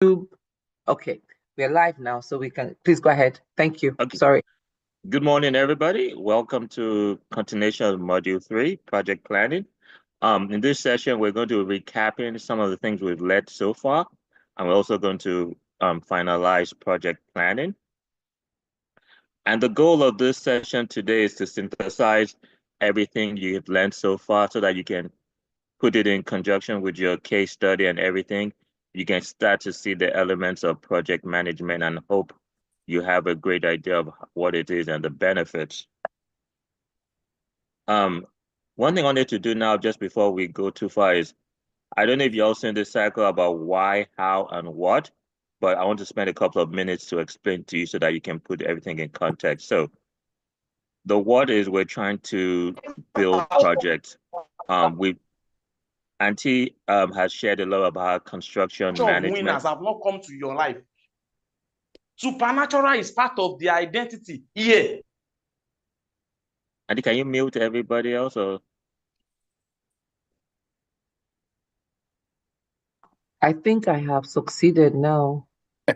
Okay, we're live now, so we can please go ahead. Thank you. Okay. Sorry. Good morning, everybody. Welcome to continuation of Module 3, Project Planning. In this session, we're going to recapping some of the things we've led so far, and we're also going to finalize project planning. And the goal of this session today is to synthesize everything you've learned so far so that you can put it in conjunction with your case study and everything. You can start to see the elements of project management and hope you have a great idea of what it is and the benefits. One thing I wanted to do now, just before we go too far, is I don't know if you all seen this cycle about why, how, and what, but I want to spend a couple of minutes to explain to you so that you can put everything in context. So the what is we're trying to build projects. We Auntie has shared a lot about construction management. Winners have not come to your life. Supernatural is part of the identity here. Auntie, can you mute everybody else? Or? I think I have succeeded now.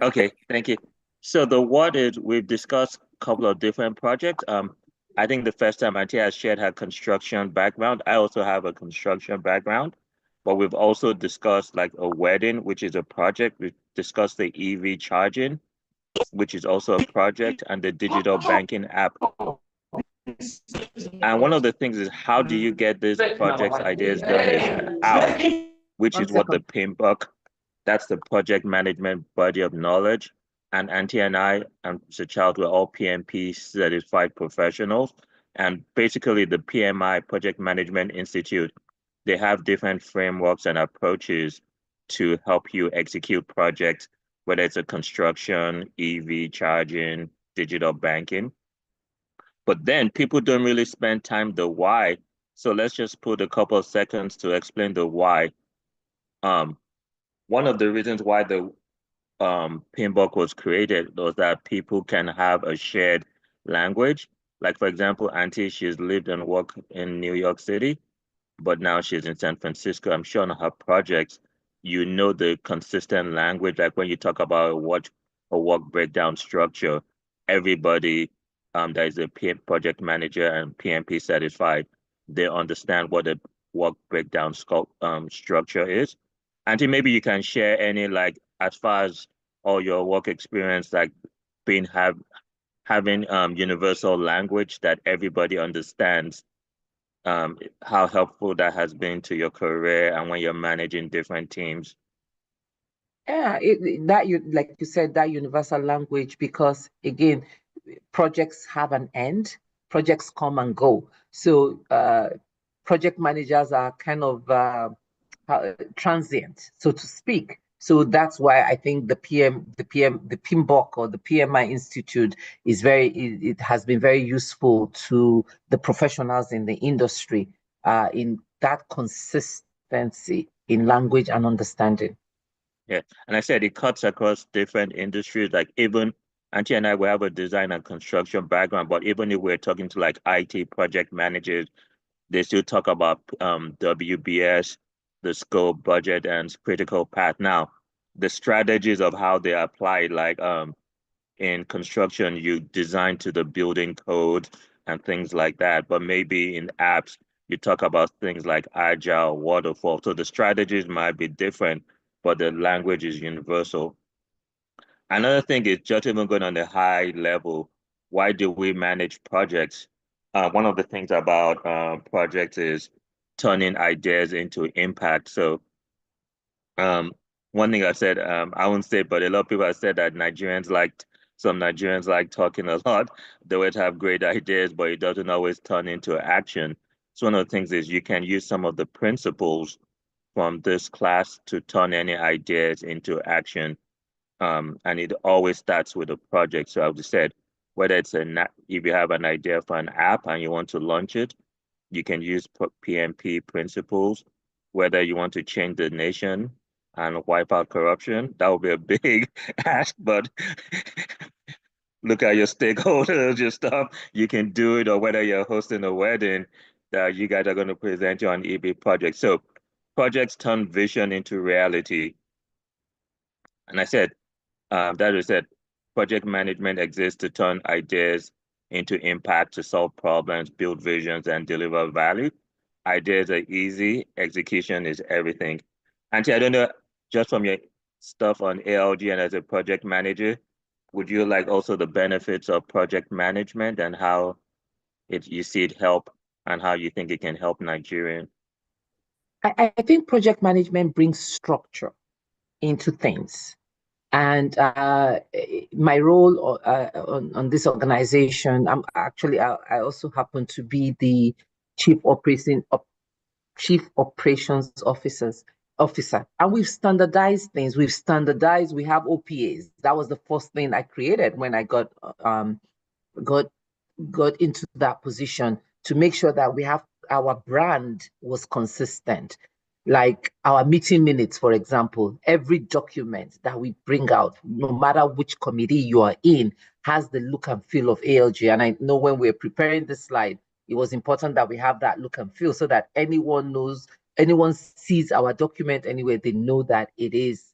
Okay, thank you. So the what is we've discussed a couple of different projects. I think the first time Auntie has shared her construction background. I also have a construction background, but we've also discussed like a wedding, which is a project. We've discussed the EV charging, which is also a project, and the digital banking app. And one of the things is how do you get these projects ideas done is how, which is what the PMBOK, that's the project management body of knowledge. And Auntie and I and Mr. Child were all PMP certified professionals. And basically the PMI, Project Management Institute, they have different frameworks and approaches to help you execute projects, whether it's a construction, EV charging, digital banking. But then people don't really spend time the why. So let's just put a couple of seconds to explain the why. One of the reasons why the PMBOK was created was that people can have a shared language. Like for example, Auntie, she's lived and worked in New York City, but now she's in San Francisco. I'm sure on her projects, you know the consistent language. Like when you talk about what a work breakdown structure, everybody that is a PM project manager and PMP certified, they understand what a work breakdown structure is. Auntie, maybe you can share any like as far as all your work experience, like being having universal language that everybody understands, how helpful that has been to your career and when you're managing different teams. Yeah, like you said, that universal language, because again, projects have an end, projects come and go. So project managers are kind of transient, so to speak. So that's why I think the PMBOK or the PMI Institute is it has been very useful to the professionals in the industry in that consistency in language and understanding. Yeah, and I said it cuts across different industries. Like even Auntie and I, we have a design and construction background, but even if we're talking to like IT project managers, they still talk about WBS, the scope, budget, and critical path. Now, the strategies of how they apply, like in construction, you design to the building code and things like that. But maybe in apps, you talk about things like agile, waterfall. So the strategies might be different, but the language is universal. Another thing is just even going on the high level, why do we manage projects? One of the things about projects is turning ideas into impact. So um, one thing I said, I won't say, but a lot of people have said that some Nigerians like talking a lot. They would have great ideas, but it doesn't always turn into action. So one of the things is you can use some of the principles from this class to turn any ideas into action. And it always starts with a project. So as I said, whether it's if you have an idea for an app and you want to launch it, you can use PMP principles. Whether you want to change the nation and wipe out corruption, that would be a big ask, but look at your stakeholders, your stuff, you can do it, or whether you're hosting a wedding that you guys are going to present you on EB project. So projects turn vision into reality. And I said, that was said, project management exists to turn ideas into impact, to solve problems, build visions, and deliver value. Ideas are easy, execution is everything. Auntie, I don't know, just from your stuff on ALG and as a project manager, would you like also the benefits of project management and how you see it help and how you think it can help Nigerian? I think project management brings structure into things. And my role on this organization, I also happen to be the chief operations officer. And we've standardized things. We have OPAs. That was the first thing I created when I got into that position, to make sure that we have our brand was consistent. Like our meeting minutes, for example, every document that we bring out, no matter which committee you are in, has the look and feel of ALG. And I know when we're preparing this slide, it was important that we have that look and feel so that anyone sees our document anywhere, they know that it is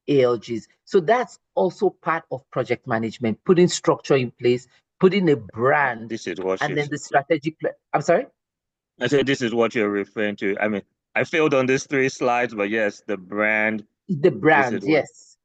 ALG's. So that's also part of project management, putting structure in place, putting a brand, This is what and then the strategic plan. I'm sorry? I said this is what you're referring to. I mean, I failed on these 3 slides, but yes, the brand. The brand, yes.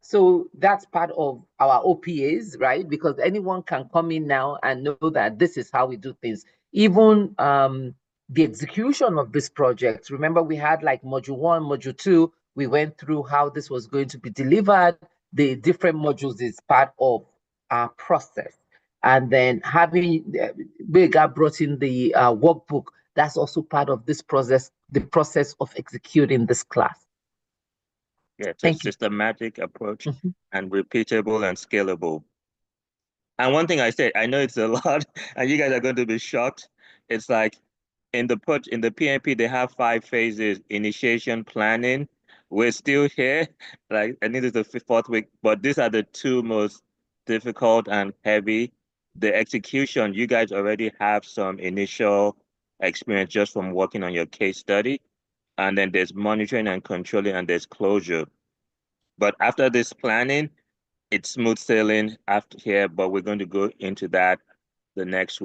So that's part of our OPAs, right? Because anyone can come in now and know that this is how we do things. Even the execution of this project. Remember, we had like module 1, module 2. We went through how this was going to be delivered. The different modules is part of our process. And then having Bega brought in the workbook, that's also part of this process, the process of executing this class. Yeah, it's a systematic approach and repeatable and scalable. And one thing I said, I know it's a lot, and you guys are going to be shocked. It's like in the PMP, they have 5 phases: initiation, planning. We're still here, like I think it's the 4th week, but these are the 2 most difficult and heavy. The execution, you guys already have some initial experience just from working on your case study. And then there's monitoring and controlling, and there's closure. But after this planning, it's smooth sailing after here, but we're going to go into that the next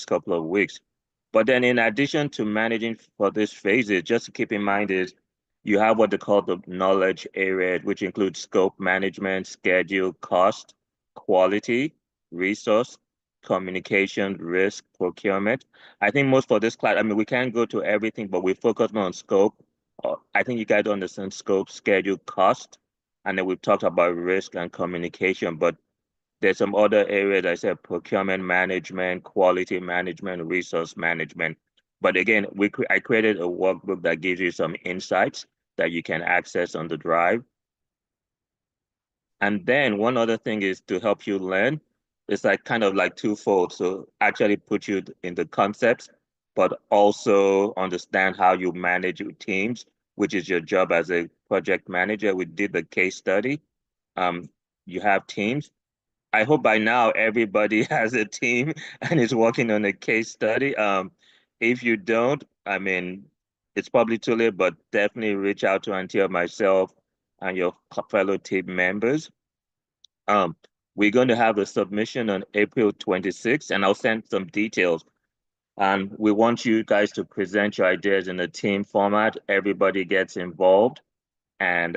couple of weeks. But then in addition to managing for this phases, just to keep in mind is you have what they call the knowledge area, which includes scope management, schedule, cost, quality, resource, communication, risk, procurement. I think most for this class, I mean, we can't go to everything, but we focus on scope. I think you guys understand scope, schedule, cost, and then we've talked about risk and communication, but there's some other areas, I said procurement management, quality management, resource management. But again, I created a workbook that gives you some insights that you can access on the drive. And then one other thing is to help you learn. It's like kind of like twofold. So actually put you in the concepts, but also understand how you manage your teams, which is your job as a project manager. We did the case study. You have teams. I hope by now everybody has a team and is working on a case study. If you don't, I mean, it's probably too late, but definitely reach out to Auntie or myself and your fellow team members. We're going to have a submission on April 26th, and I'll send some details. And we want you guys to present your ideas in a team format. Everybody gets involved. And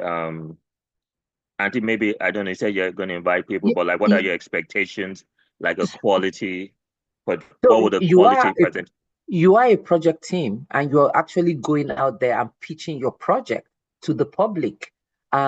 Auntie, maybe, I don't know, you said you're going to invite people, but like, what are your expectations? Like a quality, but what would a quality present? You are a project team, and you're actually going out there and pitching your project to the public.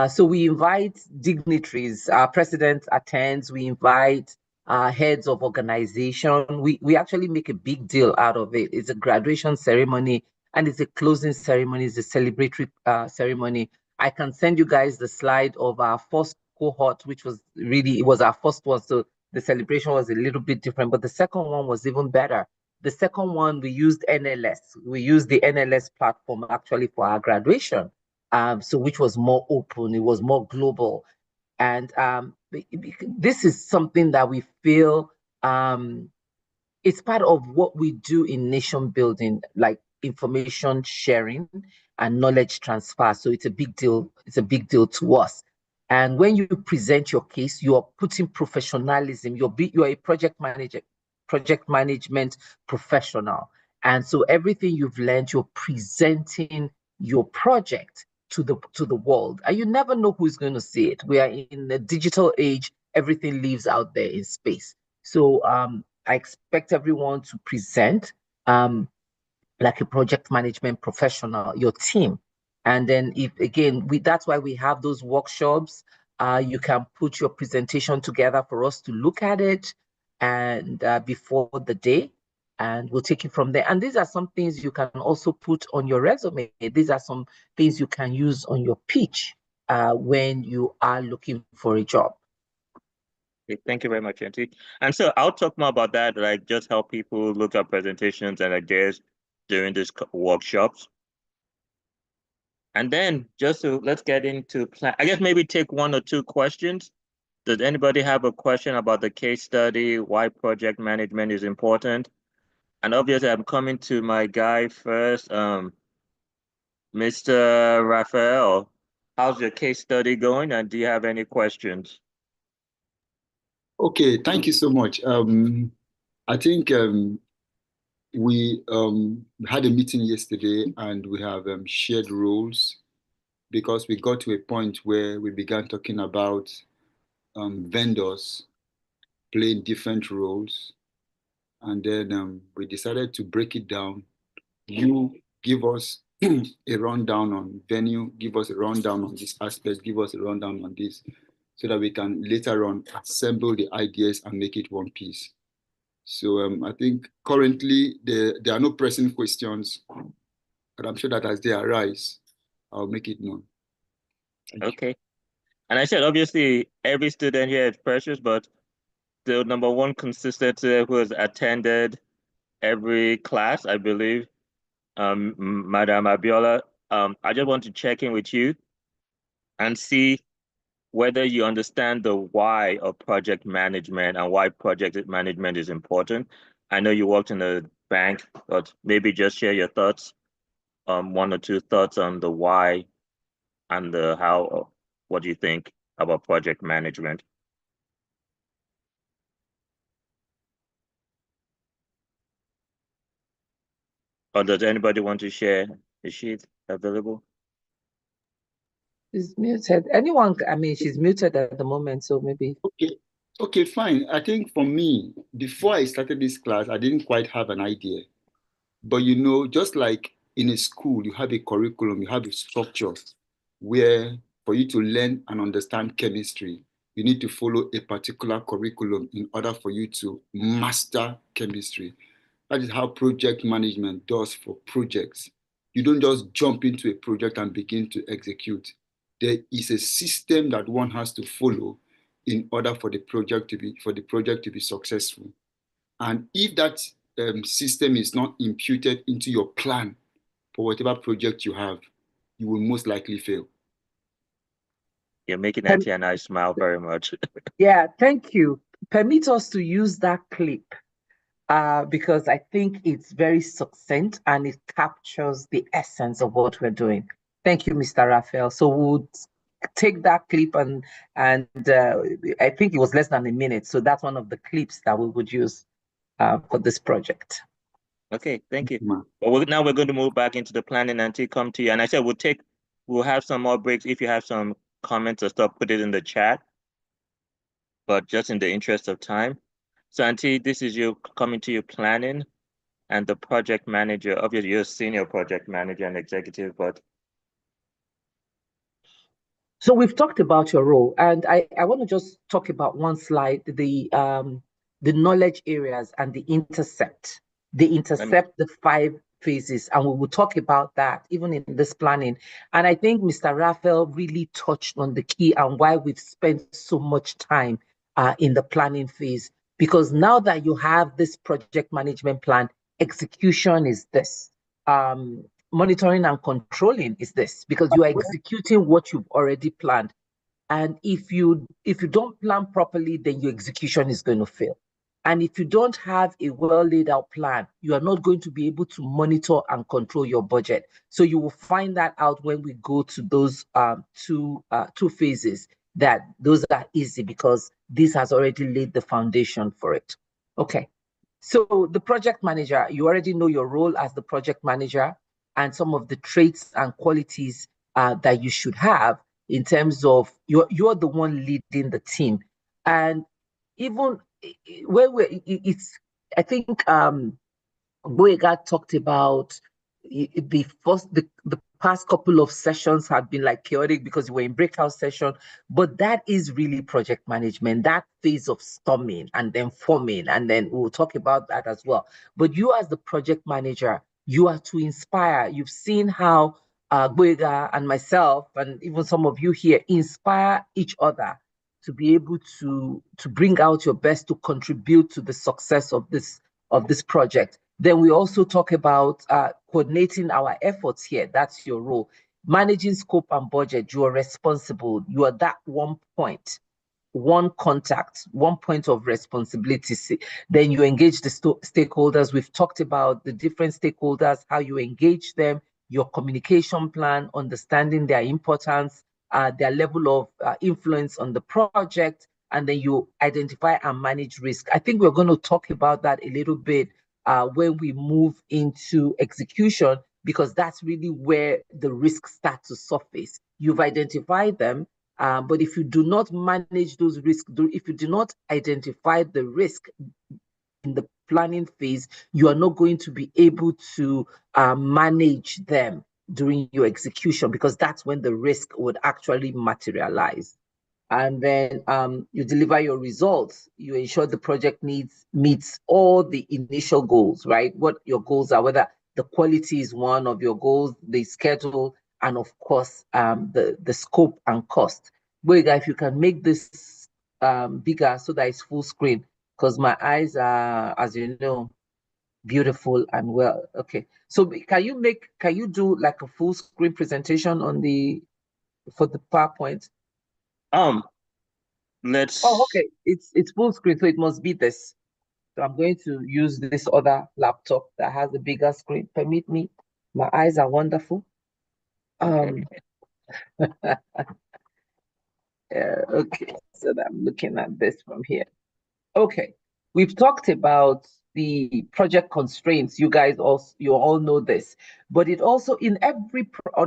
So we invite dignitaries, our president attends, we invite heads of organization. We actually make a big deal out of it. It's a graduation ceremony, and it's a closing ceremony, it's a celebratory ceremony. I can send you guys the slide of our first cohort, which was it was our first one. So the celebration was a little bit different, but the second one was even better. The second one, we used NLS. We used the NLS platform actually for our graduation. So which was more open, it was more global. And this is something that we feel it's part of what we do in nation building, like information sharing. and knowledge transfer. So it's a big deal. It's a big deal to us. And when you present your case, you are putting professionalism. You are a project management professional. And so everything you've learned, you're presenting your project to the world. And you never know who's going to see it. We are in the digital age. Everything lives out there in space. So I expect everyone to present like a project management professional, your team. And then that's why we have those workshops. You can put your presentation together for us to look at it and before the day, and we'll take it from there. And these are some things you can also put on your resume. These are some things you can use on your pitch when you are looking for a job. Okay, thank you very much, Auntie. And so I'll talk more about that, like just how people look at presentations and ideas during these workshops. And then let's get into plan. I guess maybe take one or two questions. Does anybody have a question about the case study, why project management is important? And obviously I'm coming to my guy first, Mr. Raphael. How's your case study going? And do you have any questions? Okay, thank you so much. I think we had a meeting yesterday and we have shared roles because we got to a point where we began talking about vendors playing different roles. And then we decided to break it down. You give us a rundown on venue, give us a rundown on this aspect, give us a rundown on this, so that we can later on assemble the ideas and make it one piece. So I think currently there are no pressing questions, but I'm sure that as they arise, I'll make it known. Okay. And I said, obviously, every student here is precious, but the number one consistent who has attended every class, I believe, Madam Abiola, I just want to check in with you and see whether you understand the why of project management and why project management is important. I know you worked in a bank, but maybe just share your thoughts, one or two thoughts on the why and the how, what do you think about project management? Or does anybody want to share the sheet available? She's muted. Anyone, I mean, she's muted at the moment, so maybe. Okay, fine. I think for me, before I started this class, I didn't quite have an idea. But you know, just like in a school, you have a curriculum, you have a structure where for you to learn and understand chemistry, you need to follow a particular curriculum in order for you to master chemistry. That is how project management does for projects. You don't just jump into a project and begin to execute. There is a system that one has to follow in order for the project to be successful. And if that system is not imputed into your plan for whatever project you have, you will most likely fail. You're making Auntie and I smile very much. Yeah, thank you. Permit us to use that clip because I think it's very succinct and it captures the essence of what we're doing. Thank you, Mr. Raphael. So we'll take that clip and I think it was less than a minute. So that's one of the clips that we would use for this project. Okay, thank you. Well, now we're going to move back into the planning and come to you. And I said we'll have some more breaks. If you have some comments or stuff, put it in the chat. But just in the interest of time. So Auntie, this is you coming to your planning and the project manager. Obviously, you're a senior project manager and executive, but. So we've talked about your role, and I want to just talk about one slide, the knowledge areas and the intercept. The 5 phases, and we will talk about that even in this planning. And I think Mr. Raphael really touched on the key and why we've spent so much time in the planning phase, because now that you have this project management plan, execution is this. Monitoring and controlling is this, because you are executing what you've already planned. And if you don't plan properly, then your execution is going to fail. And if you don't have a well laid out plan, you are not going to be able to monitor and control your budget. So you will find that out when we go to those two phases, that those are easy because this has already laid the foundation for it. Okay. So the project manager, you already know your role as the project manager and some of the traits and qualities that you should have in terms of you're the one leading the team. And even when it's, I think Boyega talked about the past couple of sessions have been like chaotic because we're in breakout session, but that is really project management, that phase of storming and then forming, and then we'll talk about that as well. But you as the project manager, you are to inspire. You've seen how Boyega and myself, and even some of you here, inspire each other to be able to bring out your best to contribute to the success of this project. Then we also talk about coordinating our efforts here. That's your role. Managing scope and budget, you are responsible. You are that one point, one contact, one point of responsibility. Then you engage the stakeholders. We've talked about the different stakeholders, how you engage them, your communication plan, understanding their importance, their level of influence on the project, and then you identify and manage risk. I think we're going to talk about that a little bit when we move into execution, because that's really where the risks start to surface. You've identified them, but if you do not manage those risks, if you do not identify the risk in the planning phase, you are not going to be able to manage them during your execution, because that's when the risk would actually materialize. And then you deliver your results. You ensure the project meets all the initial goals, right? What your goals are, whether the quality is one of your goals, the schedule, and of course, the scope and cost. Boyega, if you can make this bigger so that it's full screen, because my eyes are, as you know, beautiful and well. Okay, so can you do like a full screen presentation for the PowerPoint? Let's. Oh, okay. It's full screen, so it must be this. So I'm going to use this other laptop that has a bigger screen. Permit me. My eyes are wonderful. Okay, so I'm looking at this from here. Okay, we've talked about the project constraints. You all know this, but it also on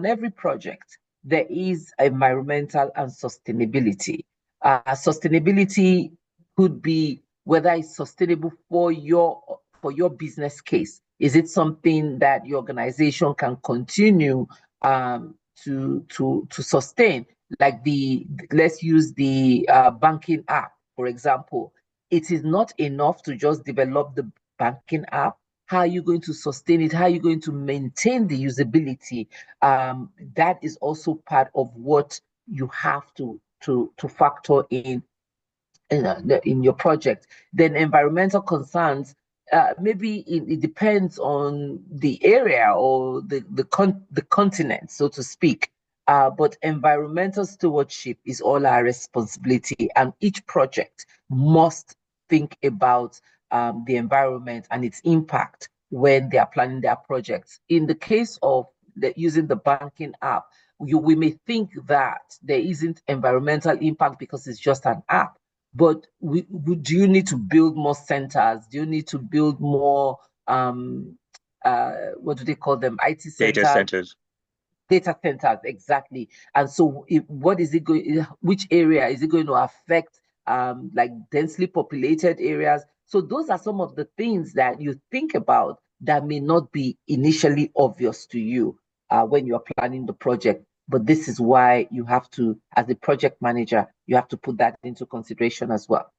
every project there is environmental and sustainability. Sustainability could be whether it's sustainable for your business case. Is it something that your organization can continue to sustain? Like let's use the banking app, for example. It is not enough to just develop the banking app. How are you going to sustain it? How are you going to maintain the usability? That is also part of what you have to factor in your project. Then environmental concerns, maybe it depends on the area or the continent, so to speak. But environmental stewardship is all our responsibility, and each project must think about the environment and its impact when they are planning their projects. In the case of using the banking app, we may think that there isn't environmental impact because it's just an app. But do you need to build more centers? Do you need to build more, what do they call them? IT centers? Data centers. Data centers, exactly. And so which area is it going to affect, like densely populated areas? So those are some of the things that you think about that may not be initially obvious to you when you're planning the project. But this is why you have to, as a project manager, you have to put that into consideration as well.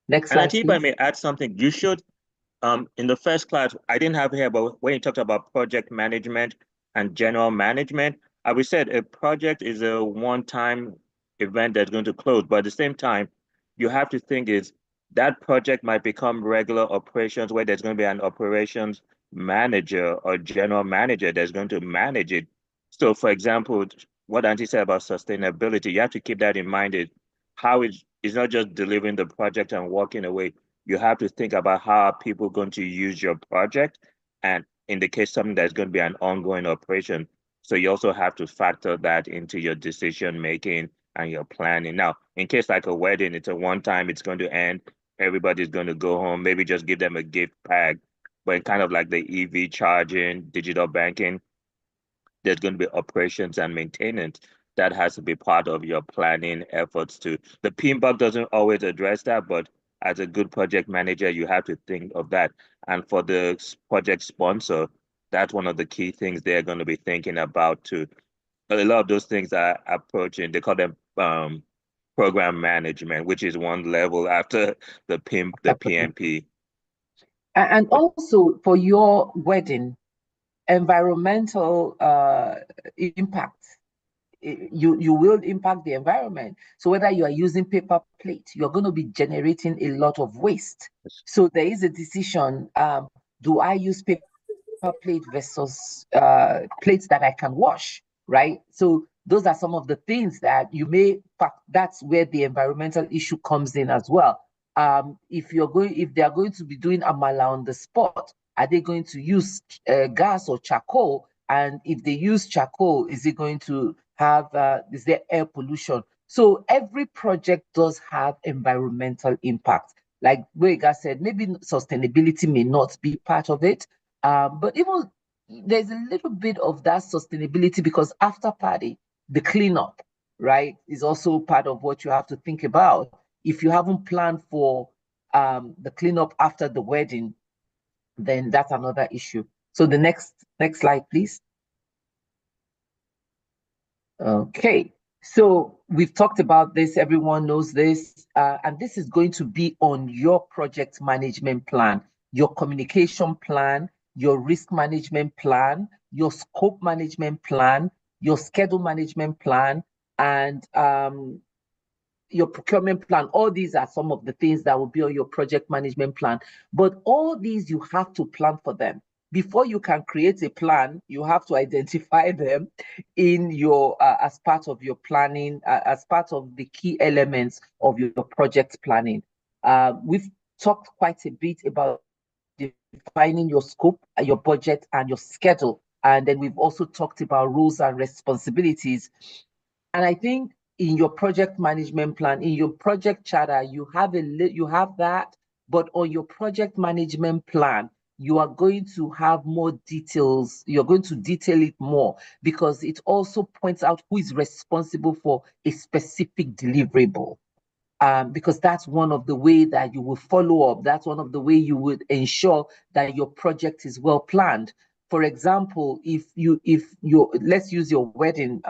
Next slide, and I think if I may add something, you should, in the first class, I didn't have here, but when you talked about project management and general management, we said a project is a one-time event that's going to close, but at the same time, you have to think is that project might become regular operations where there's going to be an operations manager or general manager that's going to manage it. So for example, what Auntie said about sustainability, you have to keep that in mind. It's not just delivering the project and walking away. you have to think about how are people going to use your project, and in the case something that's going to be an ongoing operation. So you also have to factor that into your decision making and your planning. Now, in case like a wedding, it's a one time, it's going to end, everybody's going to go home, maybe just give them a gift bag. But in kind of like the EV charging, digital banking, there's going to be operations and maintenance that has to be part of your planning efforts too. The PMBOK doesn't always address that, but as a good project manager, you have to think of that. And for the project sponsor, that's one of the key things they're going to be thinking about too. A lot of those things are approaching, they call them program management, which is one level after the PMP. And also for your wedding, environmental impact, you will impact the environment. So whether you are using paper plate, you're going to be generating a lot of waste. So there is a decision, do I use paper plate versus plates that I can wash, right? So those are some of the things that you may, that's where the environmental issue comes in as well. If they are going to be doing amala on the spot, are they going to use gas or charcoal? And if they use charcoal, is it going to have, is there air pollution? So every project does have environmental impact. Like Boyega said, maybe sustainability may not be part of it, but even there's a little bit of that sustainability, because after party, the cleanup, right, is also part of what you have to think about. If you haven't planned for the cleanup after the wedding, then that's another issue. So the next slide, please. Okay, so we've talked about this, everyone knows this, and this is going to be on your project management plan, your communication plan, your risk management plan, your scope management plan, your schedule management plan, and your procurement plan. All these are some of the things that will be on your project management plan. But all these, you have to plan for them. Before you can create a plan, you have to identify them in your as part of your planning, as part of the key elements of your project planning. We've talked quite a bit about defining your scope, your budget, and your schedule. And then we've also talked about roles and responsibilities. And I think in your project management plan, in your project charter, you have that, but on your project management plan, you are going to have more details. You're going to detail it more, because it also points out who is responsible for a specific deliverable. Because that's one of the way that you will follow up. That's one of the way you would ensure that your project is well planned. For example, if let's use your wedding,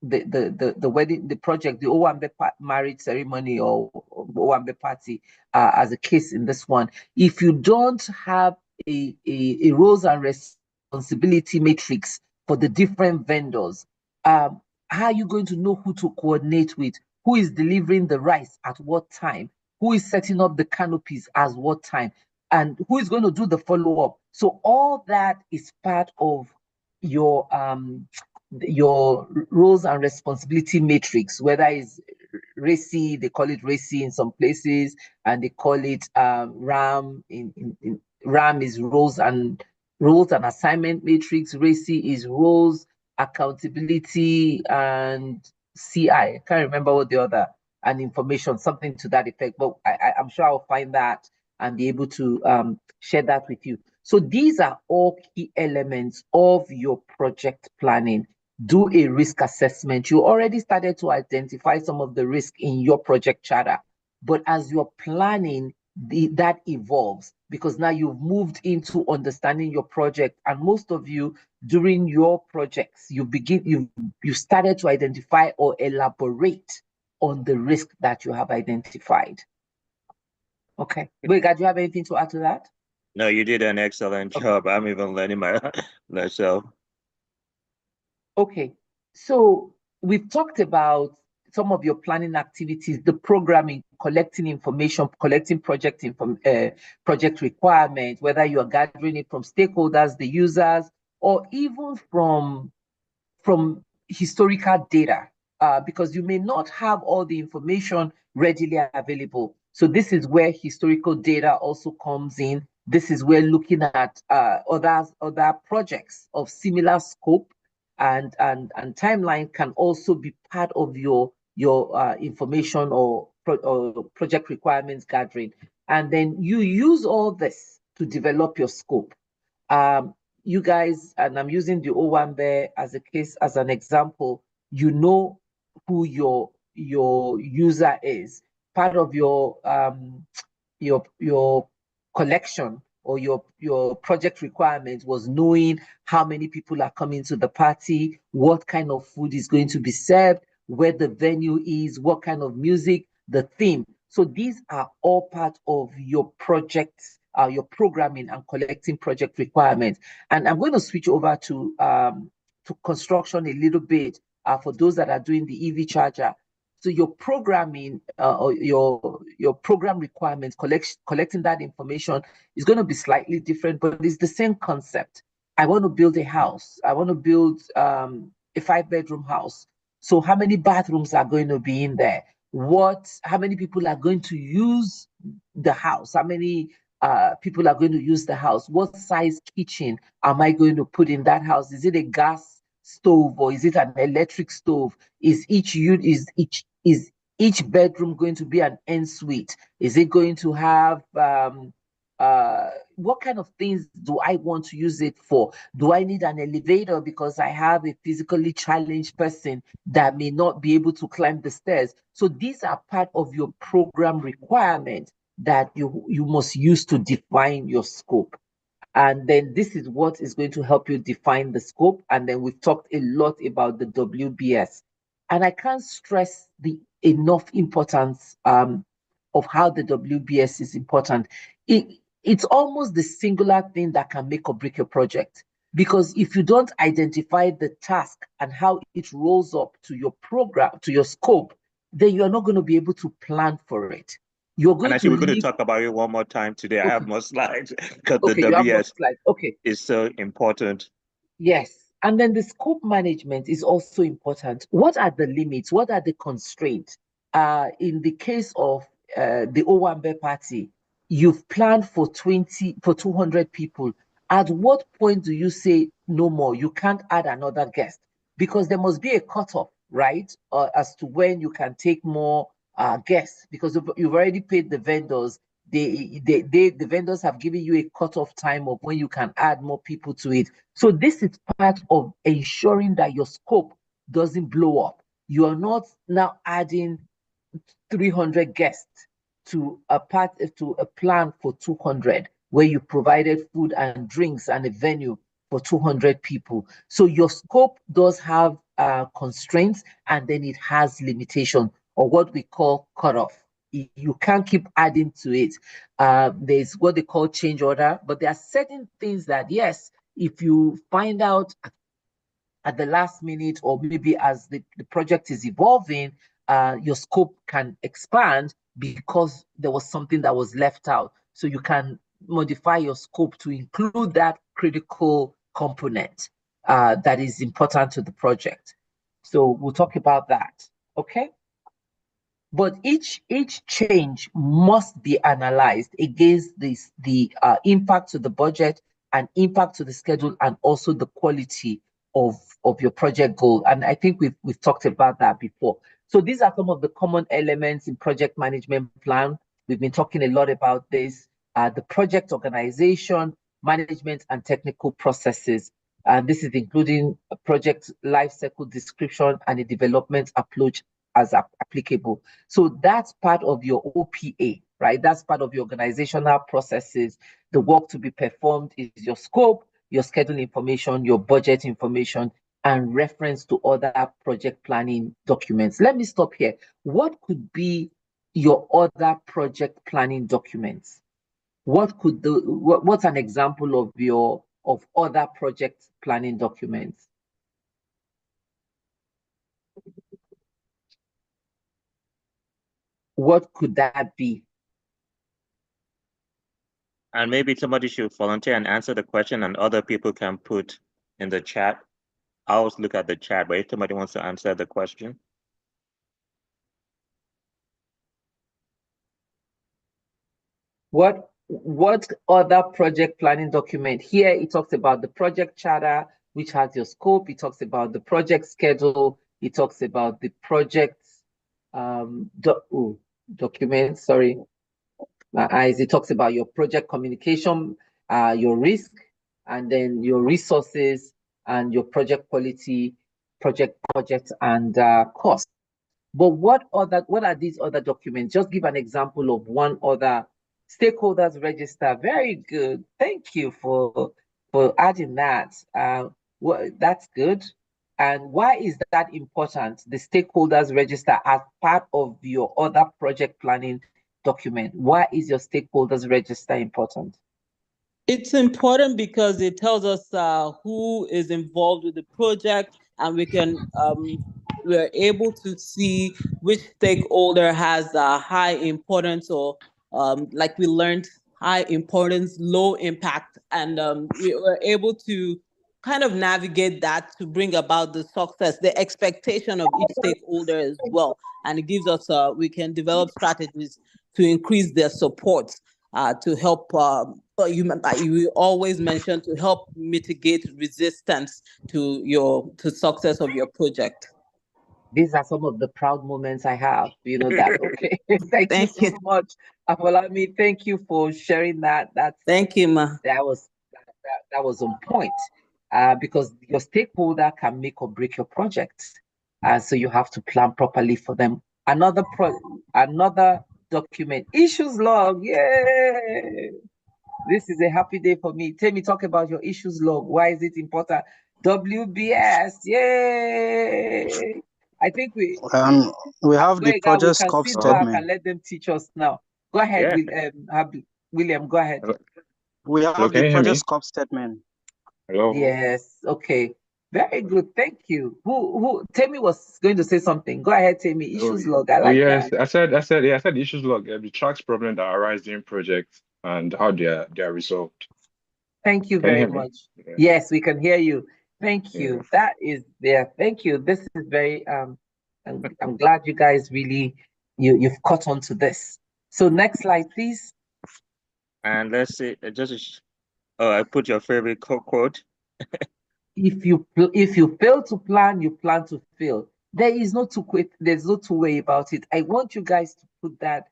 the wedding, the project, the Owambe marriage ceremony or Owambe party, as a case in this one. If you don't have a roles and responsibility matrix for the different vendors, how are you going to know who to coordinate with? Who is delivering the rice at what time? Who is setting up the canopies at what time? And who is going to do the follow-up? So all that is part of your roles and responsibility matrix, whether it's RACI, they call it RACI in some places, and they call it RAM. In RAM is roles and assignment matrix. RACI is roles, accountability, and CI. I can't remember what the other, and information, something to that effect. But I'm sure I'll find that and be able to share that with you. So these are all key elements of your project planning. Do a risk assessment. You already started to identify some of the risk in your project charter, but as you're planning, that evolves, because now you've moved into understanding your project. And most of you, during your projects, you started to identify or elaborate on the risk that you have identified. Okay, Boyega, do you have anything to add to that? No, you did an excellent job. I'm even learning myself. Okay, so we've talked about some of your planning activities, the programming, collecting information, collecting project requirements, whether you are gathering it from stakeholders, the users, or even from historical data, because you may not have all the information readily available. So this is where historical data also comes in. This is where looking at other projects of similar scope and timeline can also be part of your information or project requirements gathering. And then you use all this to develop your scope. You guys, and I'm using the Owambe as a case, as an example, you know who your user is. Part of your collection or your project requirement was knowing how many people are coming to the party, what kind of food is going to be served, where the venue is, what kind of music, the theme. So these are all part of your projects, your programming and collecting project requirements. And I'm going to switch over to construction a little bit for those that are doing the EV charger. So your programming or your program requirements, collecting that information is going to be slightly different, but it's the same concept. I want to build a house. I want to build a 5-bedroom house. So how many bathrooms are going to be in there? How many people are going to use the house? How many people are going to use the house? What size kitchen am I going to put in that house? Is it a gas stove or is it an electric stove? Is each bedroom going to be an ensuite? Is it going to have what kind of things do I want to use it for? Do I need an elevator because I have a physically challenged person that may not be able to climb the stairs? So these are part of your program requirements that you must use to define your scope. And then this is what is going to help you define the scope. And then we've talked a lot about the WBS. And I can't stress the enough importance of how the WBS is important. It's almost the singular thing that can make or break your project. Because if you don't identify the task and how it rolls up to your program, to your scope, then you're not going to be able to plan for it. You're going we're going to talk about it one more time today. Okay. I have more slides because the WBS is so important. Yes. And then the scope management is also important. What are the limits? What are the constraints? In the case of the Owambe party, you've planned for 200 people. At what point do you say no more? You can't add another guest because there must be a cutoff, right? As to when you can take more guests, because you've already paid the vendors. The vendors have given you a cutoff time of when you can add more people to it. So this is part of ensuring that your scope doesn't blow up. You are not now adding 300 guests to a plan for 200, where you provided food and drinks and a venue for 200 people. So your scope does have constraints, and then it has limitation, or what we call cutoff. You can't keep adding to it. There's what they call change order, but there are certain things that, yes, if you find out at the last minute, or maybe as the project is evolving, your scope can expand because there was something that was left out. So you can modify your scope to include that critical component that is important to the project. So we'll talk about that, okay? But each change must be analyzed against the impact to the budget and impact to the schedule, and also the quality of your project goal. And I think we've talked about that before. So these are some of the common elements in project management plan. We've been talking a lot about this, the project organization, management, and technical processes. And this is including a project lifecycle description and a development approach as applicable. So that's part of your OPA, right? That's part of your organizational processes. The work to be performed is your scope, your schedule information, your budget information, and reference to other project planning documents. Let me stop here. What could be your other project planning documents? What's an example of other project planning documents? What could that be? And maybe somebody should volunteer and answer the question, and other people can put in the chat. I always look at the chat, but if somebody wants to answer the question. What other project planning document? Here it talks about the project charter, which has your scope. It talks about the project schedule. It talks about the project document. Sorry, my eyes. It talks about your project communication, your risk, and then your resources and your project quality, project budget, and cost. But what are these other documents? Just give an example of one other. Stakeholders register. Very good. Thank you for adding that. That's good. And why is that important? The stakeholders register as part of your other project planning document. Why is your stakeholders register important? It's important because it tells us who is involved with the project, and we're able to see which stakeholder has high importance, or like we learned, high importance, low impact, and we were able to kind of navigate that to bring about the success, the expectation of each stakeholder as well. And it gives us, we can develop strategies to increase their support, to help, you always mention, to help mitigate resistance to success of your project. These are some of the proud moments I have, you know that. Okay. Thank you so much. Afolami, thank you for sharing that. Thank you, Ma. That was on point. Because your stakeholder can make or break your project. So you have to plan properly for them. Another document, issues log. Yay! This is a happy day for me. Tell me, talk about your issues log. Why is it important? WBS, yay! I think we have the project scope statement. And let them teach us now. Go ahead, William. Go ahead. We have the project scope statement. Hello. Yes. Okay. Very good. Thank you. Who? Temi was going to say something. Go ahead, Temi. Issues log. I like yes, that. I said the issues log. The tracks problem that arise during projects and how they are resolved. Thank you very much. Yeah. Yes, we can hear you. Thank you. Yeah. That is there. Thank you. This is very I'm glad you guys really you've caught on to this. So next slide, please. And let's see, I put your favorite quote. If you fail to plan, you plan to fail. There's no two way about it. I want you guys to put that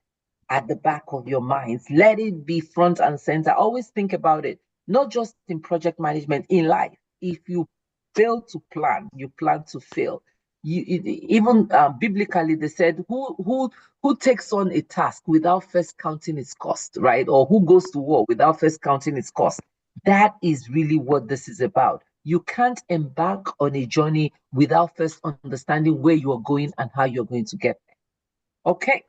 at the back of your minds. Let it be front and center. Always think about it, not just in project management, in life. If you fail to plan, you plan to fail. Even biblically, they said, who takes on a task without first counting its cost, right? Or who goes to war without first counting its cost? That is really what this is about. You can't embark on a journey without first understanding where you are going and how you're going to get there. Okay.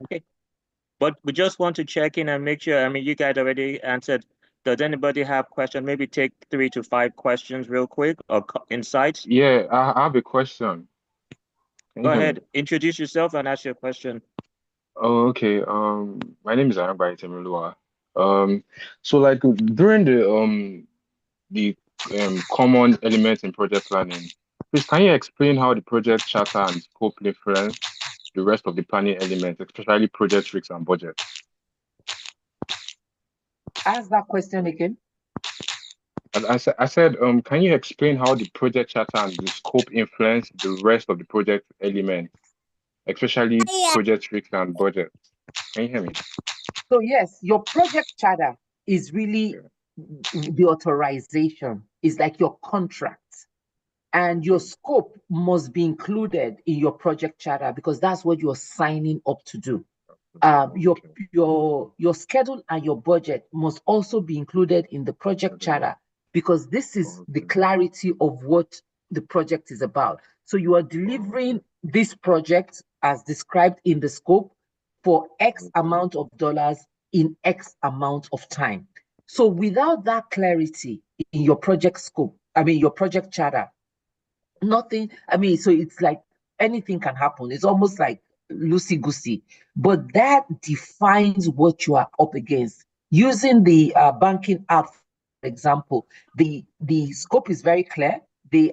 But we just want to check in and make sure, I mean, you guys already answered. Does anybody have questions? Maybe take 3 to 5 questions real quick or insights. Yeah, I have a question. Go ahead. Introduce yourself and ask your question. Oh, okay. My name is Anabai Temilua. So like during the common elements in project planning, please can you explain how the project charter and scope influence the rest of the planning elements, especially project risks and budget? Ask that question again. I said, can you explain how the project charter and the scope influence the rest of the project elements, especially project risks and budget? Can you hear me? So yes, your project charter is really the authorization. It's like your contract. And your scope must be included in your project charter because that's what you're signing up to do. Your schedule and your budget must also be included in the project charter because this is the clarity of what the project is about. So you are delivering this project as described in the scope for X amount of dollars in X amount of time. So without that clarity in your project scope, your project charter, nothing, so it's like anything can happen. It's almost like loosey-goosey, but that defines what you are up against. Using the banking app, for example, the scope is very clear. The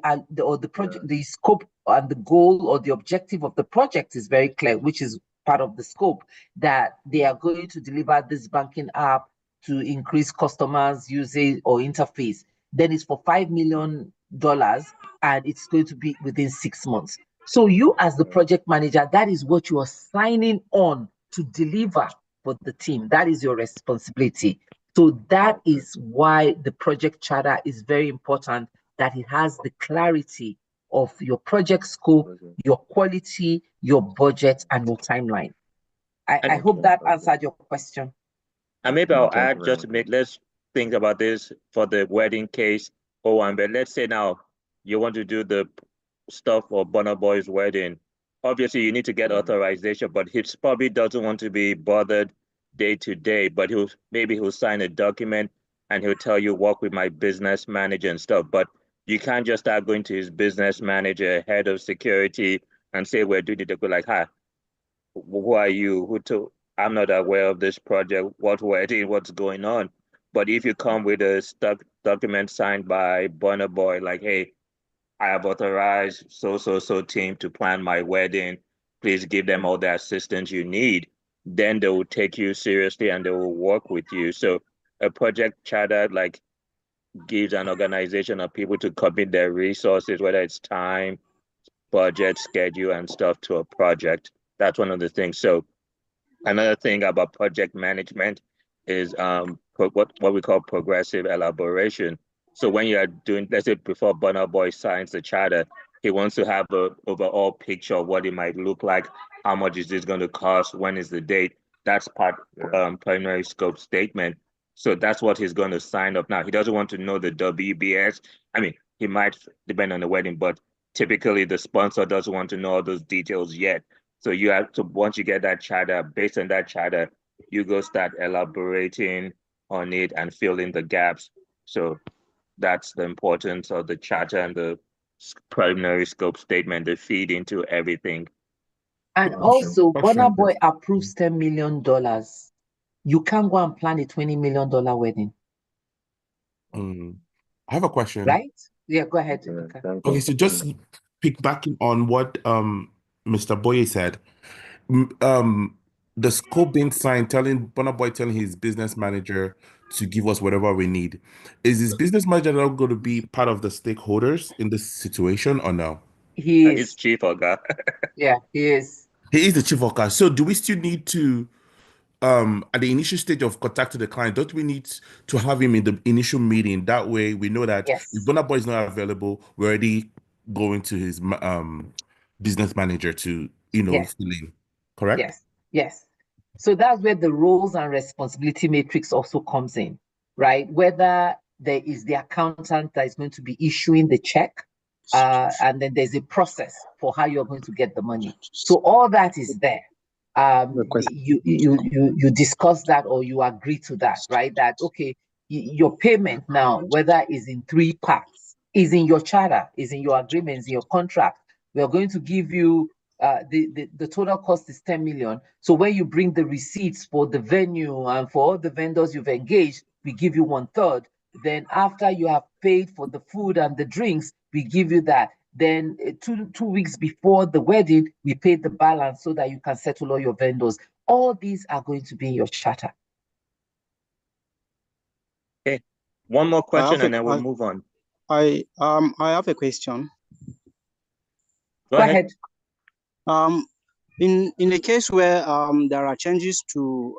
scope and the goal or the objective of the project is very clear, which is part of the scope, that they are going to deliver this banking app to increase customers' usage or interface, then it's for $5 million and it's going to be within 6 months. So you as the project manager, that is what you are signing on to deliver for the team. That is your responsibility. So that is why the project charter is very important, that it has the clarity of your project scope, your quality, your budget, and your timeline. I hope that answered your question. And maybe I'll add just to make, let's think about this for the wedding case. But let's say now you want to do the stuff for Burna Boy's wedding. Obviously, you need to get authorization, but he probably doesn't want to be bothered day to day, but he'll sign a document and he'll tell you, work with my business manager and stuff. But you can't just start going to his business manager, head of security, and say, we're doing it. They'll go like, hi, who are you? I'm not aware of this project, what wedding, what's going on. But if you come with a document signed by Burna Boy, like, hey, I have authorized so team to plan my wedding, please give them all the assistance you need, then they will take you seriously and they will work with you. So a project charter like gives an organization of people to commit their resources, whether it's time, budget, schedule, and stuff to a project. That's one of the things. So another thing about project management is what we call progressive elaboration. So when you are doing, let's say before Burna Boy signs the charter, he wants to have an overall picture of what it might look like. How much is this going to cost? When is the date? That's part preliminary scope statement. So that's what he's going to sign up now. He doesn't want to know the WBS. I mean, he might depend on the wedding, but typically the sponsor doesn't want to know all those details yet. So you have to, once you get that charter, based on that charter, you go start elaborating on it and fill in the gaps. So that's the importance of the charter and the preliminary scope statement. They feed into everything. And also, Burna Boy approves $10 million. You can't go and plan a $20 million wedding. I have a question. Right? Yeah, go ahead. Okay, so just piggybacking on what Mr. Boye said, the scope being signed, Burna Boy telling his business manager to give us whatever we need. Is his business manager now going to be part of the stakeholders in this situation or no? He is. He's chief Oga. Yeah, he is. He is the chief Oga. So do we still need to, at the initial stage of contacting the client, don't we need to have him in the initial meeting? That way we know that if Burna Boy is not available, we're already going to his business manager to, fill in. Correct? Yes. So that's where the roles and responsibility matrix also comes in, right? Whether there is the accountant that is going to be issuing the check, and then there's a process for how you're going to get the money. So all that is there. You discuss that or you agree to that, right? That, okay, your payment now, whether is in 3 parts, is in your charter, is in your agreements, in your contract. We are going to give you the total cost is 10 million. So when you bring the receipts for the venue and for all the vendors you've engaged, we give you 1/3. Then after you have paid for the food and the drinks, we give you that. Then 2 weeks before the wedding, we pay the balance so that you can settle all your vendors. All these are going to be in your charter. Okay, one more question and then we'll move on. I have a question. Go ahead. In a case where there are changes to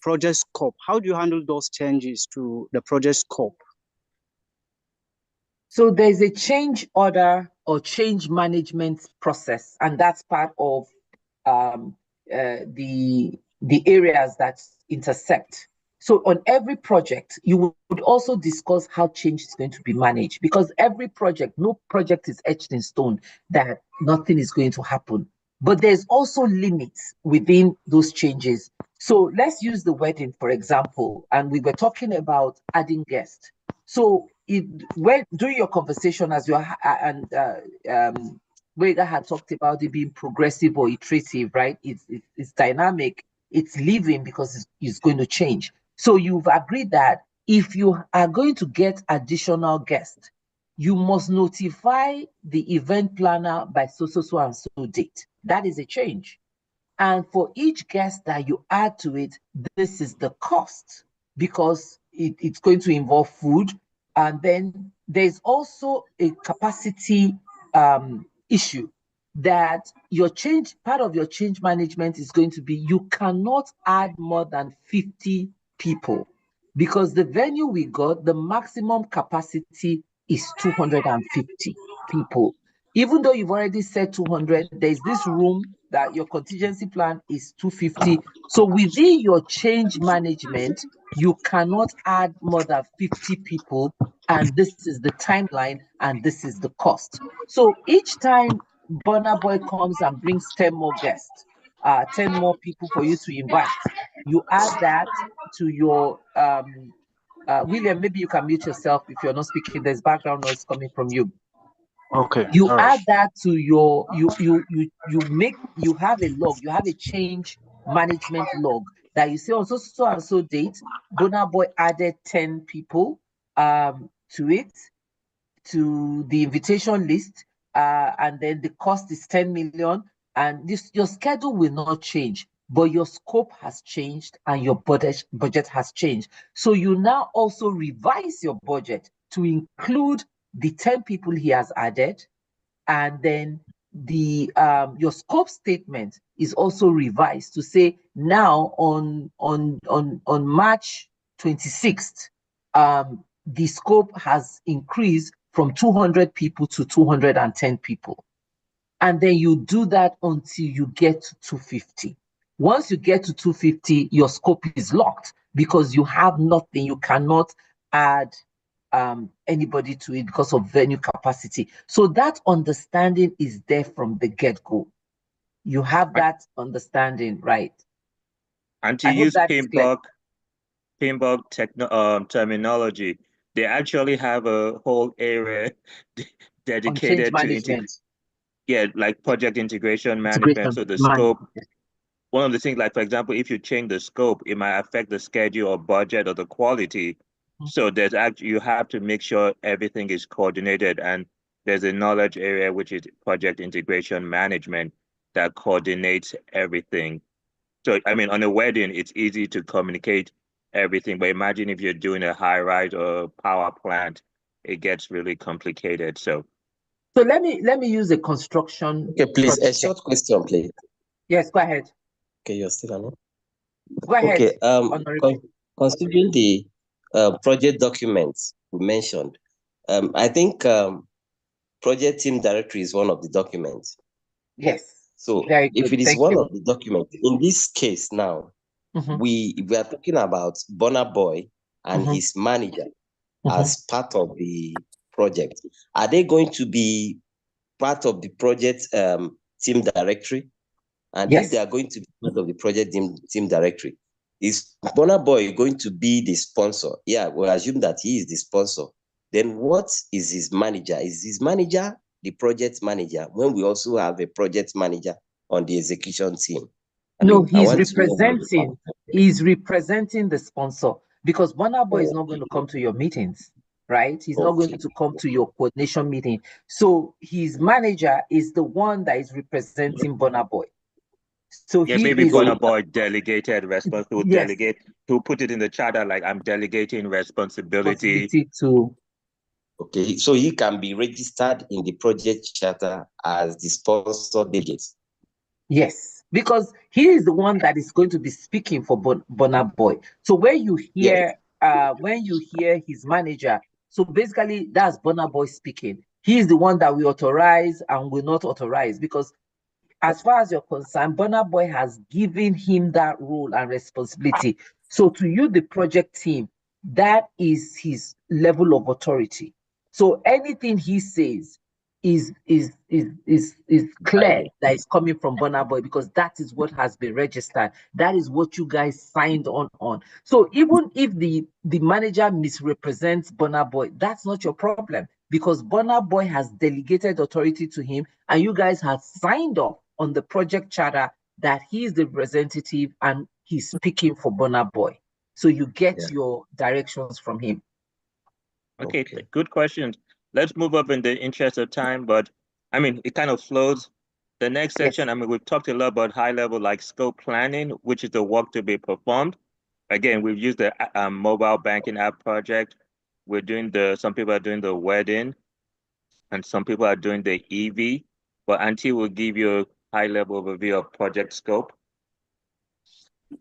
project scope, how do you handle those changes to the project scope? So there's a change order or change management process, and that's part of the areas that intersect. So on every project, you would also discuss how change is going to be managed, because every project, no project is etched in stone that nothing is going to happen. But there's also limits within those changes. So let's use the wedding, for example, and we were talking about adding guests. So during your conversation, as you Wega had talked about it being progressive or iterative, right? It's dynamic, it's living because it's going to change. So you've agreed that if you are going to get additional guests, you must notify the event planner by so and so date. That is a change. And for each guest that you add to it, this is the cost. because it's going to involve food. And then there's also a capacity issue that part of your change management is going to be, you cannot add more than 50 people, because the venue we got, the maximum capacity is 250 people. Even though you've already said 200, there's this room that your contingency plan is 250. So within your change management, you cannot add more than 50 people, and this is the timeline and this is the cost. So each time Burna Boy comes and brings 10 more guests, 10 more people for you to invite, you add that to your William, maybe you can mute yourself if you're not speaking. There's background noise coming from you. Okay. You all add right. that to your you have a log, you have a change management log that you say on so and so date, Burna Boy added 10 people to it, to the invitation list, and then the cost is 10 million, and your schedule will not change, but your scope has changed and your budget has changed. So you now also revise your budget to include the 10 people he has added, and then the your scope statement is also revised to say now on March 26th, the scope has increased from 200 people to 210 people. And then you do that until you get to 250. Once you get to 250, your scope is locked because you have nothing. You cannot add anybody to it because of venue capacity. So that understanding is there from the get-go. You have that understanding, right? And to use PMBOK terminology, they actually have a whole area dedicated to like project integration management. So the scope, one of the things, like for example, if you change the scope, it might affect the schedule or budget or the quality. So there's actually, you have to make sure everything is coordinated, and there's a knowledge area, which is project integration management, that coordinates everything. So, I mean, on a wedding, it's easy to communicate everything, but imagine if you're doing a high-rise or power plant, it gets really complicated. So let me use a construction. Okay, please, a short question, please. Yes, go ahead. Okay, you're still on. Go ahead. Okay, considering the project documents we mentioned, I think project team directory is one of the documents. Yes. So if it is one of the documents, in this case now, we are talking about Burna Boy and his manager as part of the project. Are they going to be part of the project team directory? And if they are going to be part of the project team directory, is Burna Boy going to be the sponsor? Yeah, we'll assume that he is the sponsor. Then what is his manager? Is his manager the project manager when we also have a project manager on the execution team? He's representing the sponsor, because Burna Boy is not going to come to your meetings, right? He's not going to come to your coordination meeting. So his manager is the one that is representing Burna Boy. So yeah, maybe Burna Boy delegated responsibility, delegate, to put it in the charter, like I'm delegating responsibility to. Okay, so he can be registered in the project charter as the sponsor delegate. Yes, because he is the one that is going to be speaking for Burna Boy. So when you hear his manager, so basically that's Burna Boy speaking. He is the one that we authorize and will not authorize, because as far as you're concerned, Burna Boy has given him that role and responsibility. So to you, the project team, that is his level of authority. So anything he says is clear that is coming from Burna Boy, because that is what has been registered. That is what you guys signed on. So even if the manager misrepresents Burna Boy, that's not your problem, because Burna Boy has delegated authority to him, and you guys have signed off on the project charter that he is the representative and he's speaking for Burna Boy. So you get your directions from him. Okay, good questions. Let's move up in the interest of time, but I mean, it kind of flows. The next section, I mean, we've talked a lot about high level, like scope planning, which is the work to be performed. again, we've used the mobile banking app project. We're doing some people are doing the wedding, and some people are doing the EV. But Auntie will give you a high-level overview of project scope.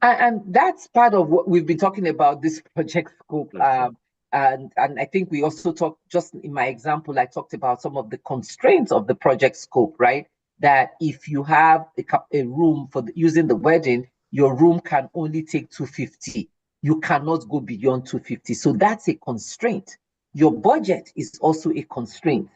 And that's part of what we've been talking about, this project scope. And I think we also talked, just in my example, I talked about some of the constraints of the project scope, right? That if you have a room for using the wedding, your room can only take 250. You cannot go beyond 250. So that's a constraint. Your budget is also a constraint.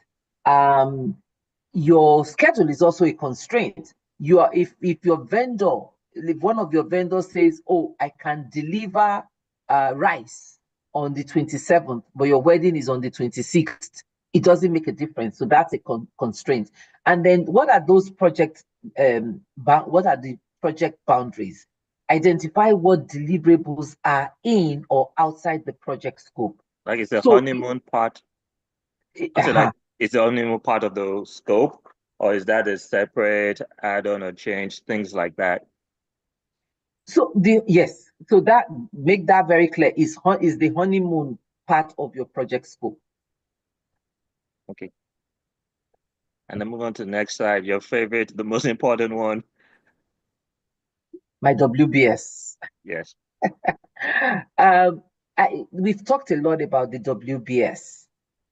Your schedule is also a constraint. If your vendor, if one of your vendors says, oh, I can deliver rice on the 27th, but your wedding is on the 26th, it doesn't make a difference. So that's a constraint. And then what are those project, what are the project boundaries? Identify what deliverables are in or outside the project scope. Like it's the honeymoon part. Like it's the honeymoon part of the scope, or is that a separate add-on or change, things like that? So yes, so that make that very clear. Is the honeymoon part of your project scope? Okay. And then move on to the next slide. Your favorite, the most important one. My WBS. Yes. We've talked a lot about the WBS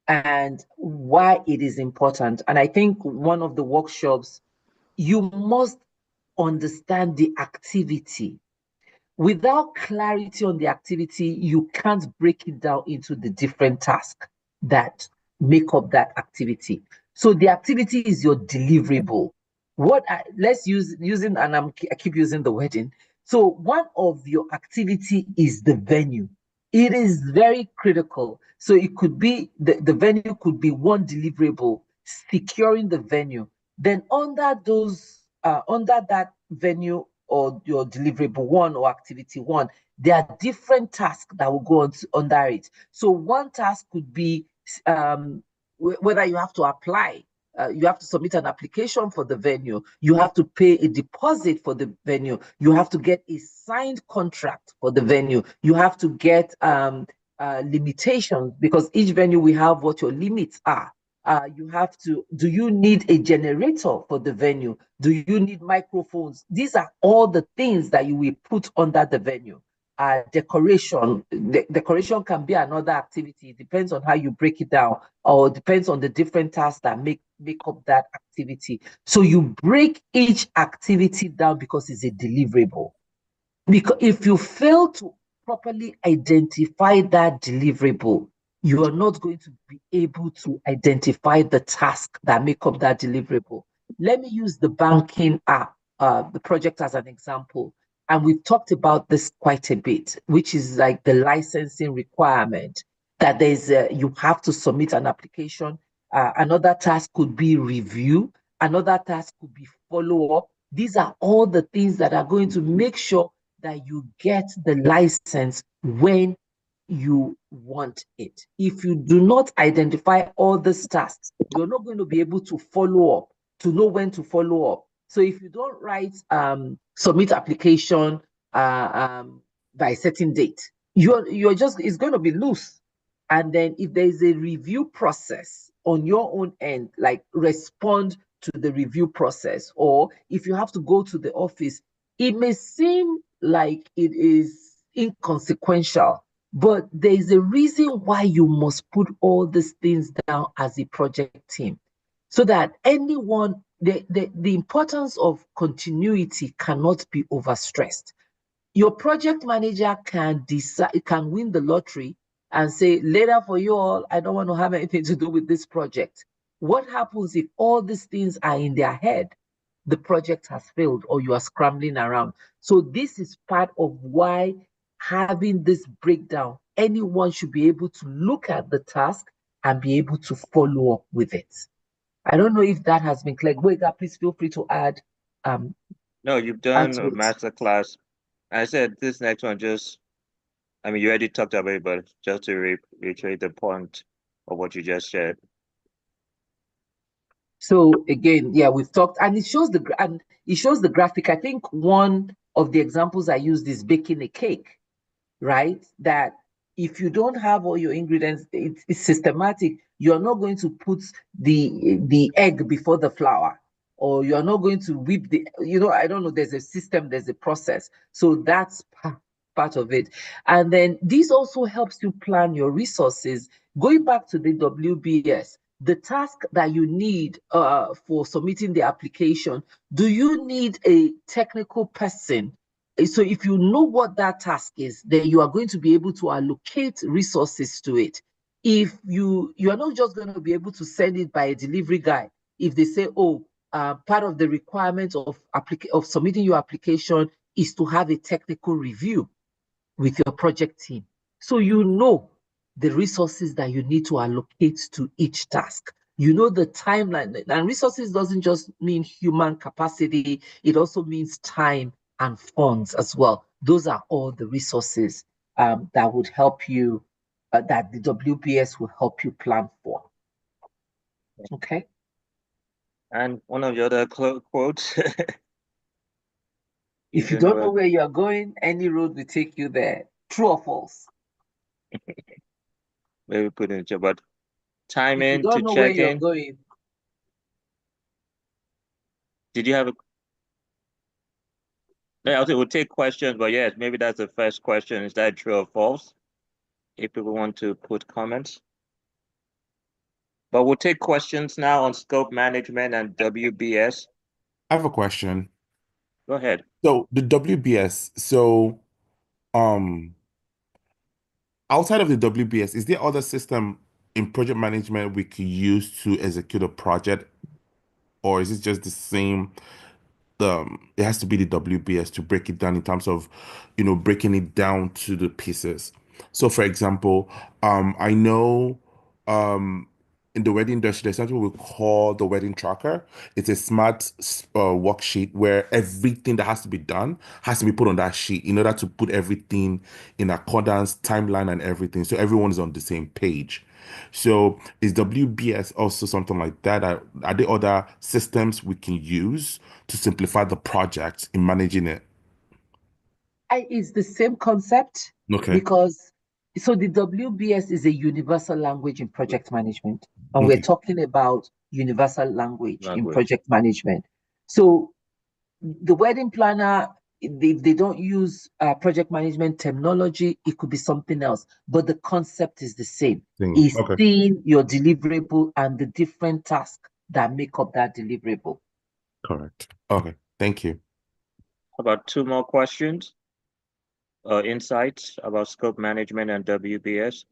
and why it is important. And I think one of the workshops, you must understand the activity. Without clarity on the activity, you can't break it down into the different tasks that make up that activity. So the activity is your deliverable. Let's using, and I keep using the wedding. So one of your activity is the venue. It is very critical. So it could be, the venue could be one deliverable, securing the venue. Then under that venue or your deliverable one or activity one, there are different tasks that will go on under it. So one task could be whether you have to apply, you have to submit an application for the venue, you have to pay a deposit for the venue, you have to get a signed contract for the venue, you have to get limitations, because each venue will have what your limits are. You have to, do you need a generator for the venue? Do you need microphones? These are all the things that you will put under the venue. Decoration. Decoration can be another activity. It depends on how you break it down, or it depends on the different tasks that make up that activity. So you break each activity down because it's a deliverable. Because if you fail to properly identify that deliverable, you are not going to be able to identify the task that make up that deliverable. Let me use the banking app, the project, as an example. And we've talked about this quite a bit, which is like the licensing requirement, that there's you have to submit an application. Another task could be review. Another task could be follow-up. These are all the things that are going to make sure that you get the license when you want it. If you do not identify all these tasks, you're not going to be able to follow up, to know when to follow up. So if you don't write submit application by a certain date, you're just, it's going to be loose. And then if there's a review process on your own end, like respond to the review process, or if you have to go to the office, it may seem like it is inconsequential, but there is a reason why you must put all these things down as a project team, so that anyone, the importance of continuity cannot be overstressed. Your project manager can decide, can win the lottery and say, later for you all, I don't want to have anything to do with this project. What happens if all these things are in their head? The project has failed, or you are scrambling around. So this is part of why having this breakdown, anyone should be able to look at the task and be able to follow up with it. I don't know if that has been clear. Gwega, please feel free to add. No, you've done a masterclass. I said this next one, just, I mean, you already talked about it, but just to reiterate the point of what you just shared. So again, yeah, we've talked, and it shows the graphic. I think one of the examples I used is baking a cake. right? That if you don't have all your ingredients, it's systematic. You're not going to put the egg before the flour, or you're not going to whip the, I don't know, there's a system, there's a process. So that's part of it. And then this also helps you plan your resources. Going back to the WBS, the task that you need for submitting the application, do you need a technical person? So if you know what that task is, then you are going to be able to allocate resources to it. If you are not just going to be able to send it by a delivery guy, if they say, oh, part of the requirement of submitting your application is to have a technical review with your project team. So you know the resources that you need to allocate to each task. You know the timeline, and resources doesn't just mean human capacity, it also means time and funds as well. Those are all the resources that would help you, that the WBS will help you plan for. Okay. And one of the other quotes. If you don't know where you're going, any road will take you there. True or false? Maybe put in chat, but time in to check in. If you don't know where you're going. Did you have a? Yeah, we'll take questions, but yes, maybe that's the first question. Is that true or false? If people want to put comments. But we'll take questions now on scope management and WBS. I have a question. Go ahead. So the WBS, outside of the WBS, is there other system in project management we could use to execute a project? Or is it just the same? It has to be the WBS to break it down in terms of, breaking it down to the pieces. So for example, I know in the wedding industry, there's something we call the wedding tracker. It's a smart worksheet where everything that has to be done has to be put on that sheet in order to put everything in accordance, timeline and everything. So everyone is on the same page. So is WBS also something like that? Are there other systems we can use to simplify the project in managing it? It's the same concept. Okay. Because so the WBS is a universal language in project management, and we're talking about universal language in project management. So the wedding planner, if they don't use project management terminology, it could be something else, but the concept is the same. It's seeing your deliverable and the different tasks that make up that deliverable. Correct. Okay, thank you. About 2 more questions. Insights about scope management and WBS.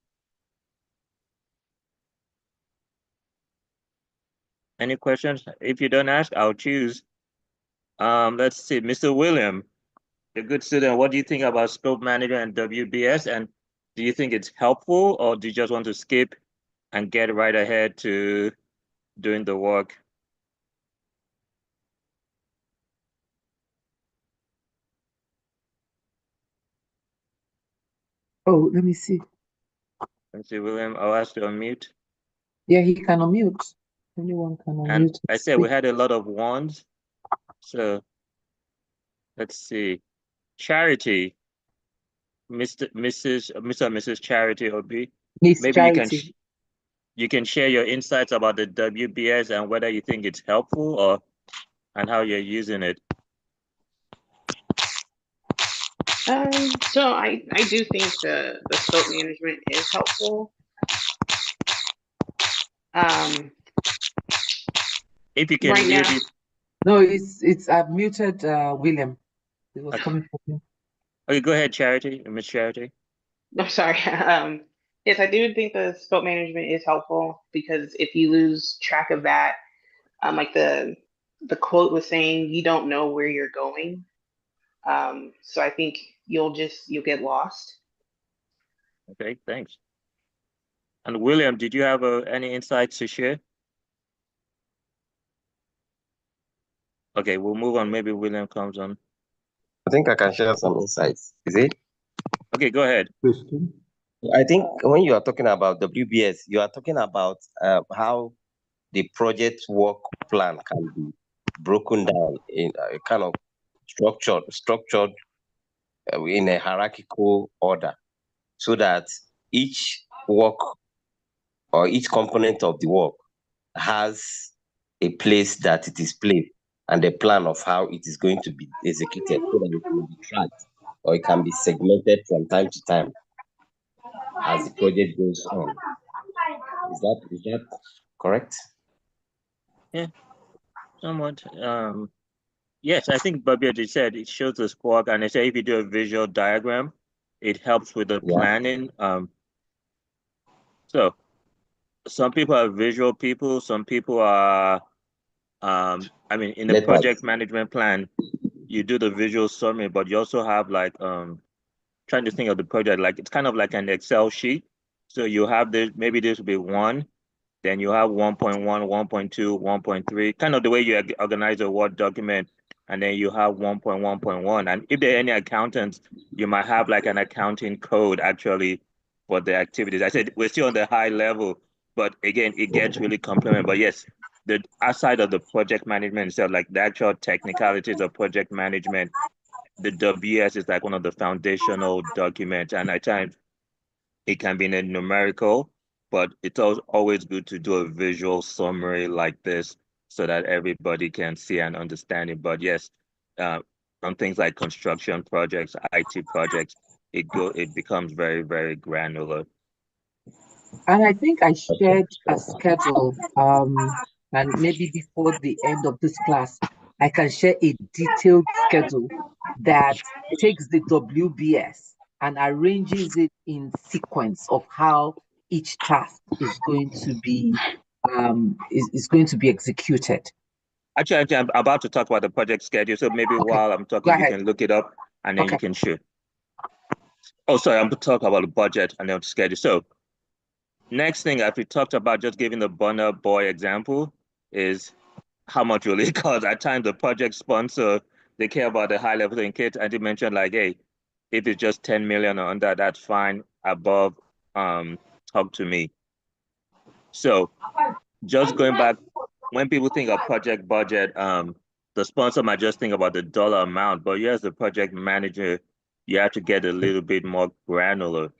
Any questions? If you don't ask, I'll choose. Let's see, Mr. William, a good student, what do you think about scope management and WBS? And do you think it's helpful, or do you just want to skip and get right ahead to doing the work? Oh, let me see. Let's see, William, I'll ask you to unmute. Yeah, he can unmute. Anyone can unmute. And I said we had a lot of ones. So let's see. Charity, Mr. and Mrs. Charity Obi. Maybe Charity. you can share your insights about the WBS and whether you think it's helpful and how you're using it. So I do think the scope management is helpful. If you can right mute now. it. No, I've muted William. It was coming from him. Okay, go ahead, Charity, Miss Charity. No, sorry. Yes, I do think the scope management is helpful, because if you lose track of that, like the quote was saying, you don't know where you're going. So I think you'll get lost. Okay, thanks. And William, did you have any insights to share? Okay, we'll move on. Maybe William comes on. I think I can share some insights. Is it? Okay, go ahead. I think when you are talking about WBS, you are talking about how the project work plan can be broken down in a kind of structured in a hierarchical order, so that each work or each component of the work has a place that it is placed and a plan of how it is going to be executed, so that it can be tracked or it can be segmented from time to time as the project goes on. Is that correct? Yeah, somewhat. Yes, I think Bobby said it shows the spark, and I say if you do a visual diagram, it helps with the planning. So some people are visual people, some people are I mean, in the project management plan, you do the visual summary, but you also have like trying to think of the project, like it's kind of like an Excel sheet. So you have this, maybe this will be 1, then you have 1.1, 1.2, 1.3, kind of the way you organize a Word document, and then you have 1.1.1. And if there are any accountants, you might have like an accounting code actually for the activities. I said we're still on the high level, but again, it gets really complementary. But yes, the outside of the project management itself, like the actual technicalities of project management, the WS is like one of the foundational documents, and at times it can be in a numerical, but it's always good to do a visual summary like this so that everybody can see and understand it. But yes, on things like construction projects, IT projects, it becomes very, very granular. And I think I shared a schedule, and maybe before the end of this class, I can share a detailed schedule that takes the WBS and arranges it in sequence of how each task is going to be executed. Actually, I'm about to talk about the project schedule, so maybe while I'm talking, you can look it up and then you can shoot. Oh, sorry, I'm going to talk about the budget and then the schedule. So next thing, as we talked about, just giving the Burna Boy example, is how much will it cost? At times, the project sponsor, they care about the high level thing. Kate, I did mention like, hey, if it's just 10 million or under, that's fine. Above, talk to me. So just going back, when people think of project budget, the sponsor might just think about the dollar amount, but you as the project manager, you have to get a little bit more granular.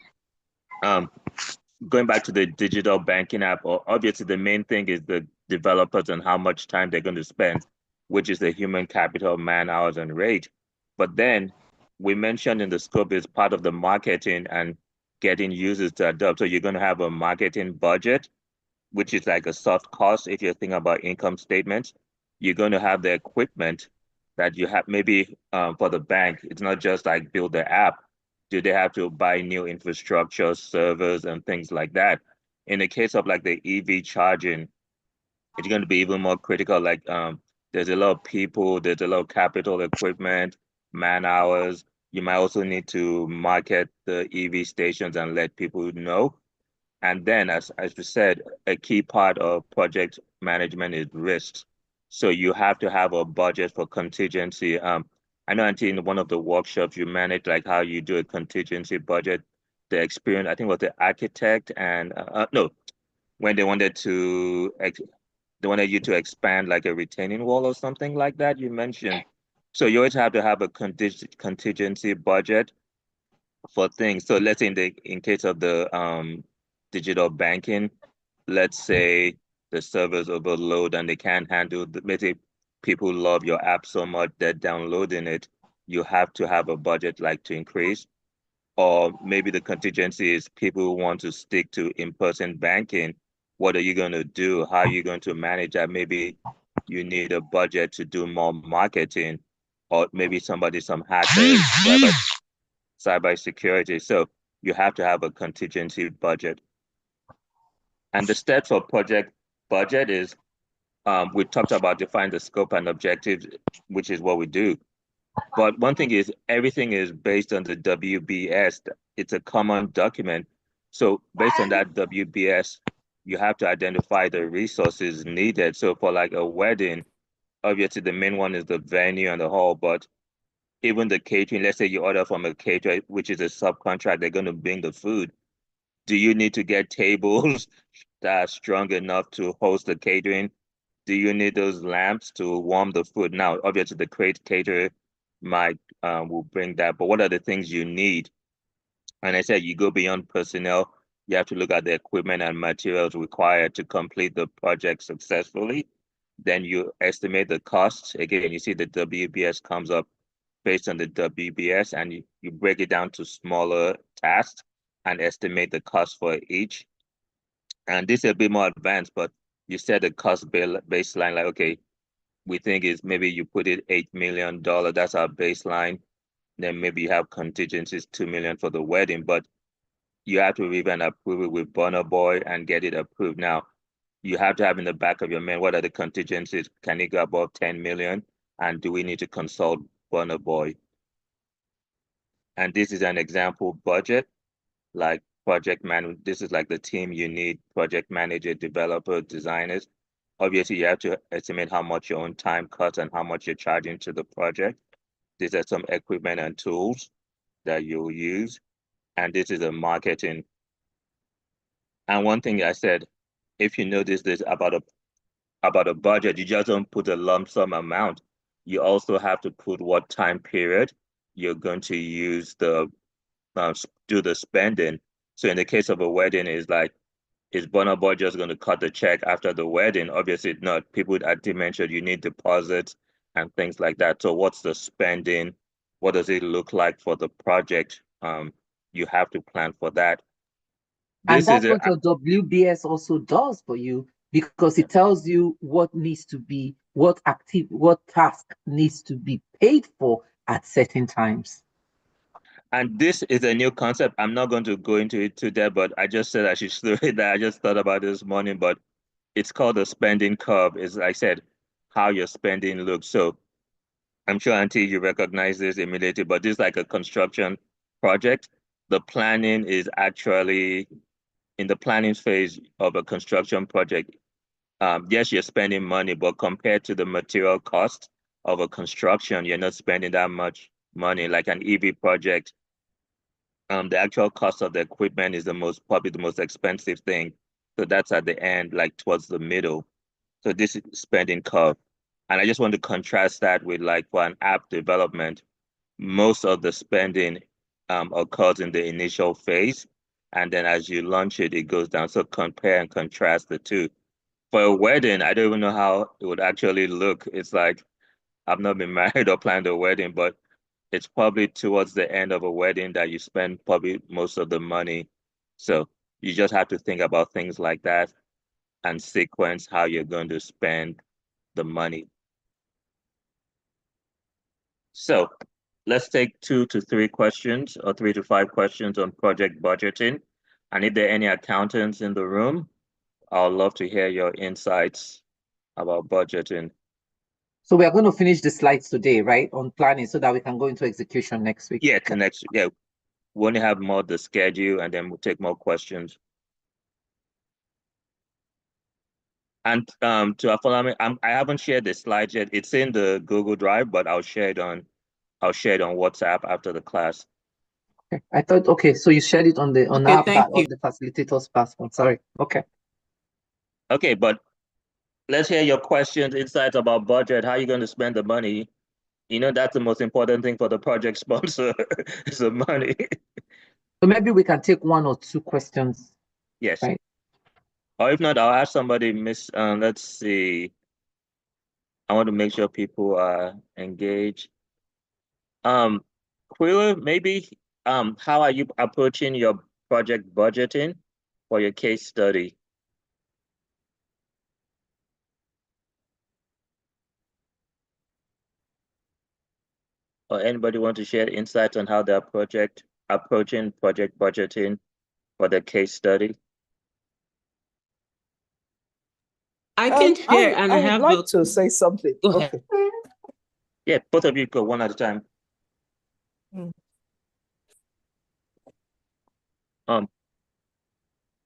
Going back to the digital banking app, obviously the main thing is the developers and how much time they're going to spend, which is the human capital, man hours, and rate. But then we mentioned in the scope is part of the marketing and getting users to adopt. So you're going to have a marketing budget, which is like a soft cost if you're thinking about income statements. You're going to have the equipment that you have maybe for the bank. It's not just like build the app. Do they have to buy new infrastructure, servers, and things like that? In the case of like the EV charging, it's going to be even more critical. Like there's a lot of people, there's a lot of capital equipment, man hours. You might also need to market the EV stations and let people know. And then, as we said, a key part of project management is risks. So you have to have a budget for contingency. I know, Auntie, in one of the workshops you managed, like how you do a contingency budget. The experience, I think, was the architect, and no, when they wanted you to expand like a retaining wall or something like that. You mentioned. So you always have to have a contingency budget for things. So let's say in case of the digital banking, let's say the servers overload and they can't handle maybe people love your app so much they're downloading it, you have to have a budget like to increase. Or maybe the contingency is people who want to stick to in-person banking. What are you going to do? How are you going to manage that? Maybe you need a budget to do more marketing, or maybe some hackers, cyber security. So you have to have a contingency budget. And the steps for project budget is, we talked about define the scope and objectives, which is what we do. But one thing is everything is based on the WBS. It's a common document. So based on that WBS, you have to identify the resources needed. So for like a wedding, obviously the main one is the venue and the hall, but even the catering, let's say you order from a caterer, which is a subcontract, they're going to bring the food. Do you need to get tables that are strong enough to host the catering? Do you need those lamps to warm the food? Now, obviously, the caterer Mike will bring that. But what are the things you need? And I said, you go beyond personnel. You have to look at the equipment and materials required to complete the project successfully. Then you estimate the costs. Again, you see the WBS comes up based on the WBS, and you break it down to smaller tasks and estimate the cost for each. And this is a bit more advanced, but you set the cost baseline, like, okay, we think is maybe you put it $8 million. That's our baseline. Then maybe you have contingencies, $2 million for the wedding, but you have to even approve it with Burna Boy and get it approved. Now, you have to have in the back of your mind, what are the contingencies? Can it go above 10 million? And do we need to consult Burna Boy? And this is an example budget, like project man. This is like the team you need: project manager, developer, designers. Obviously, you have to estimate how much your own time costs and how much you're charging to the project. These are some equipment and tools that you'll use. And this is a marketing. And one thing I said, if you notice this about a budget, you just don't put a lump sum amount. You also have to put what time period you're going to use the do the spending. So in the case of a wedding, is like, is Burna Boy just going to cut the check after the wedding? Obviously not. People at mentioned you need deposits and things like that. So what's the spending? What does it look like for the project? You have to plan for that. And that's what your WBS also does for you, because it tells you what needs to be, what task needs to be paid for at certain times. And this is a new concept. I'm not going to go into it today, but I just said I should throw it there. I just thought about it this morning, but it's called the spending curve. Is, like I said, how your spending looks. So I'm sure, Auntie, you recognize this immediately, but this is like a construction project. The planning is actually in the planning phase of a construction project. Yes, you're spending money, but compared to the material cost of a construction, you're not spending that much money. Like an EV project, the actual cost of the equipment is probably the most expensive thing. So that's at the end, like towards the middle. So this is spending curve. And I just want to contrast that with, like, for an app development, most of the spending occurs in the initial phase. And then as you launch it, it goes down. So compare and contrast the two. For a wedding, I don't even know how it would actually look. It's like, I've not been married or planned a wedding, but it's probably towards the end of a wedding that you spend probably most of the money. So you just have to think about things like that and sequence how you're going to spend the money. So let's take 2 to 3 questions or 3 to 5 questions on project budgeting. And if there are any accountants in the room, I'd love to hear your insights about budgeting. So we are going to finish the slides today, right, on planning, so that we can go into execution next week. Yeah, next week. Yeah, we only have more the schedule, and then we'll take more questions. And to follow me, I haven't shared the slides yet. It's in the Google Drive, but I'll share it on WhatsApp after the class. Okay. I thought, okay, so you shared it on the on the facilitator's passport. Sorry. Okay. Okay, but let's hear your questions, insights about budget. How are you going to spend the money? You know, that's the most important thing for the project sponsor is the money. So maybe we can take 1 or 2 questions. Yes. Right. Or if not, I'll ask somebody. Let's see. I want to make sure people are engaged. Quilla, maybe, how are you approaching your project budgeting for your case study? Or anybody want to share insights on how they're approaching project budgeting for the case study? I can share, and I have would like to say something. Okay. Yeah, both of you go one at a time.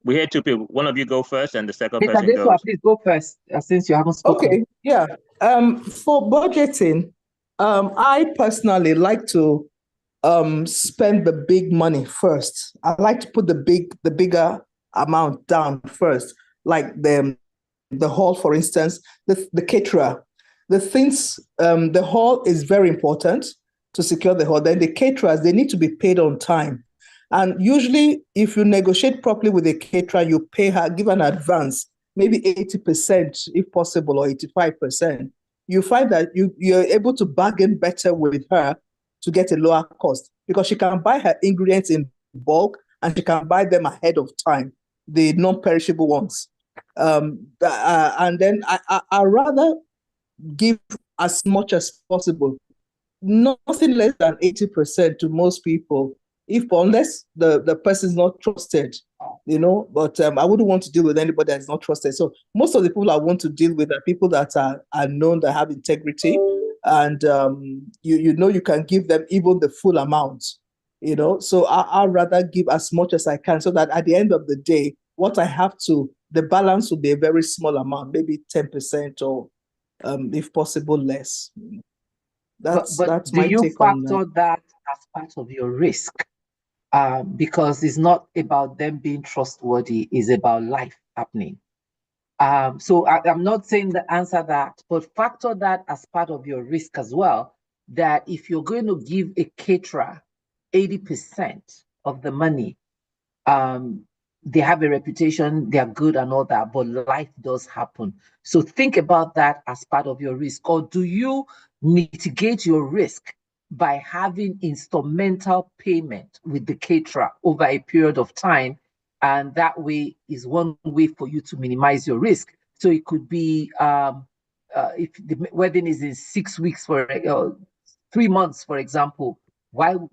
We had 2 people. One of you go first, and the second person goes. Please go first, since you haven't spoken. Okay, yeah. For budgeting, I personally like to spend the big money first. I like to put the bigger amount down first, like the hall, for instance, the caterer. The things, the hall is very important. to secure the hall. Then the caterers, they need to be paid on time. And usually, if you negotiate properly with the caterer, you pay her, give an advance, maybe 80% if possible, or 85%. You find that you're able to bargain better with her to get a lower cost, because she can buy her ingredients in bulk and she can buy them ahead of time, the non-perishable ones. And then I rather give as much as possible, nothing less than 80% to most people, unless the person is not trusted, but I wouldn't want to deal with anybody that's not trusted. So most of the people I want to deal with are people that are known, that have integrity, and you can give them even the full amount, so I'd rather give as much as I can, so that at the end of the day, what I have to, the balance will be a very small amount, maybe 10%, or if possible less. That's my take on that. Do you factor that as part of your risk? Because it's not about them being trustworthy, it's about life happening. So I'm not saying the answer that, but factor that as part of your risk as well, that if you're going to give a caterer 80% of the money, they have a reputation, they're good and all that, but life does happen. So think about that as part of your risk. Or do you mitigate your risk by having instrumental payment with the caterer over a period of time? And that way is one way for you to minimize your risk. So it could be, if the wedding is in 6 weeks, for 3 months, for example, while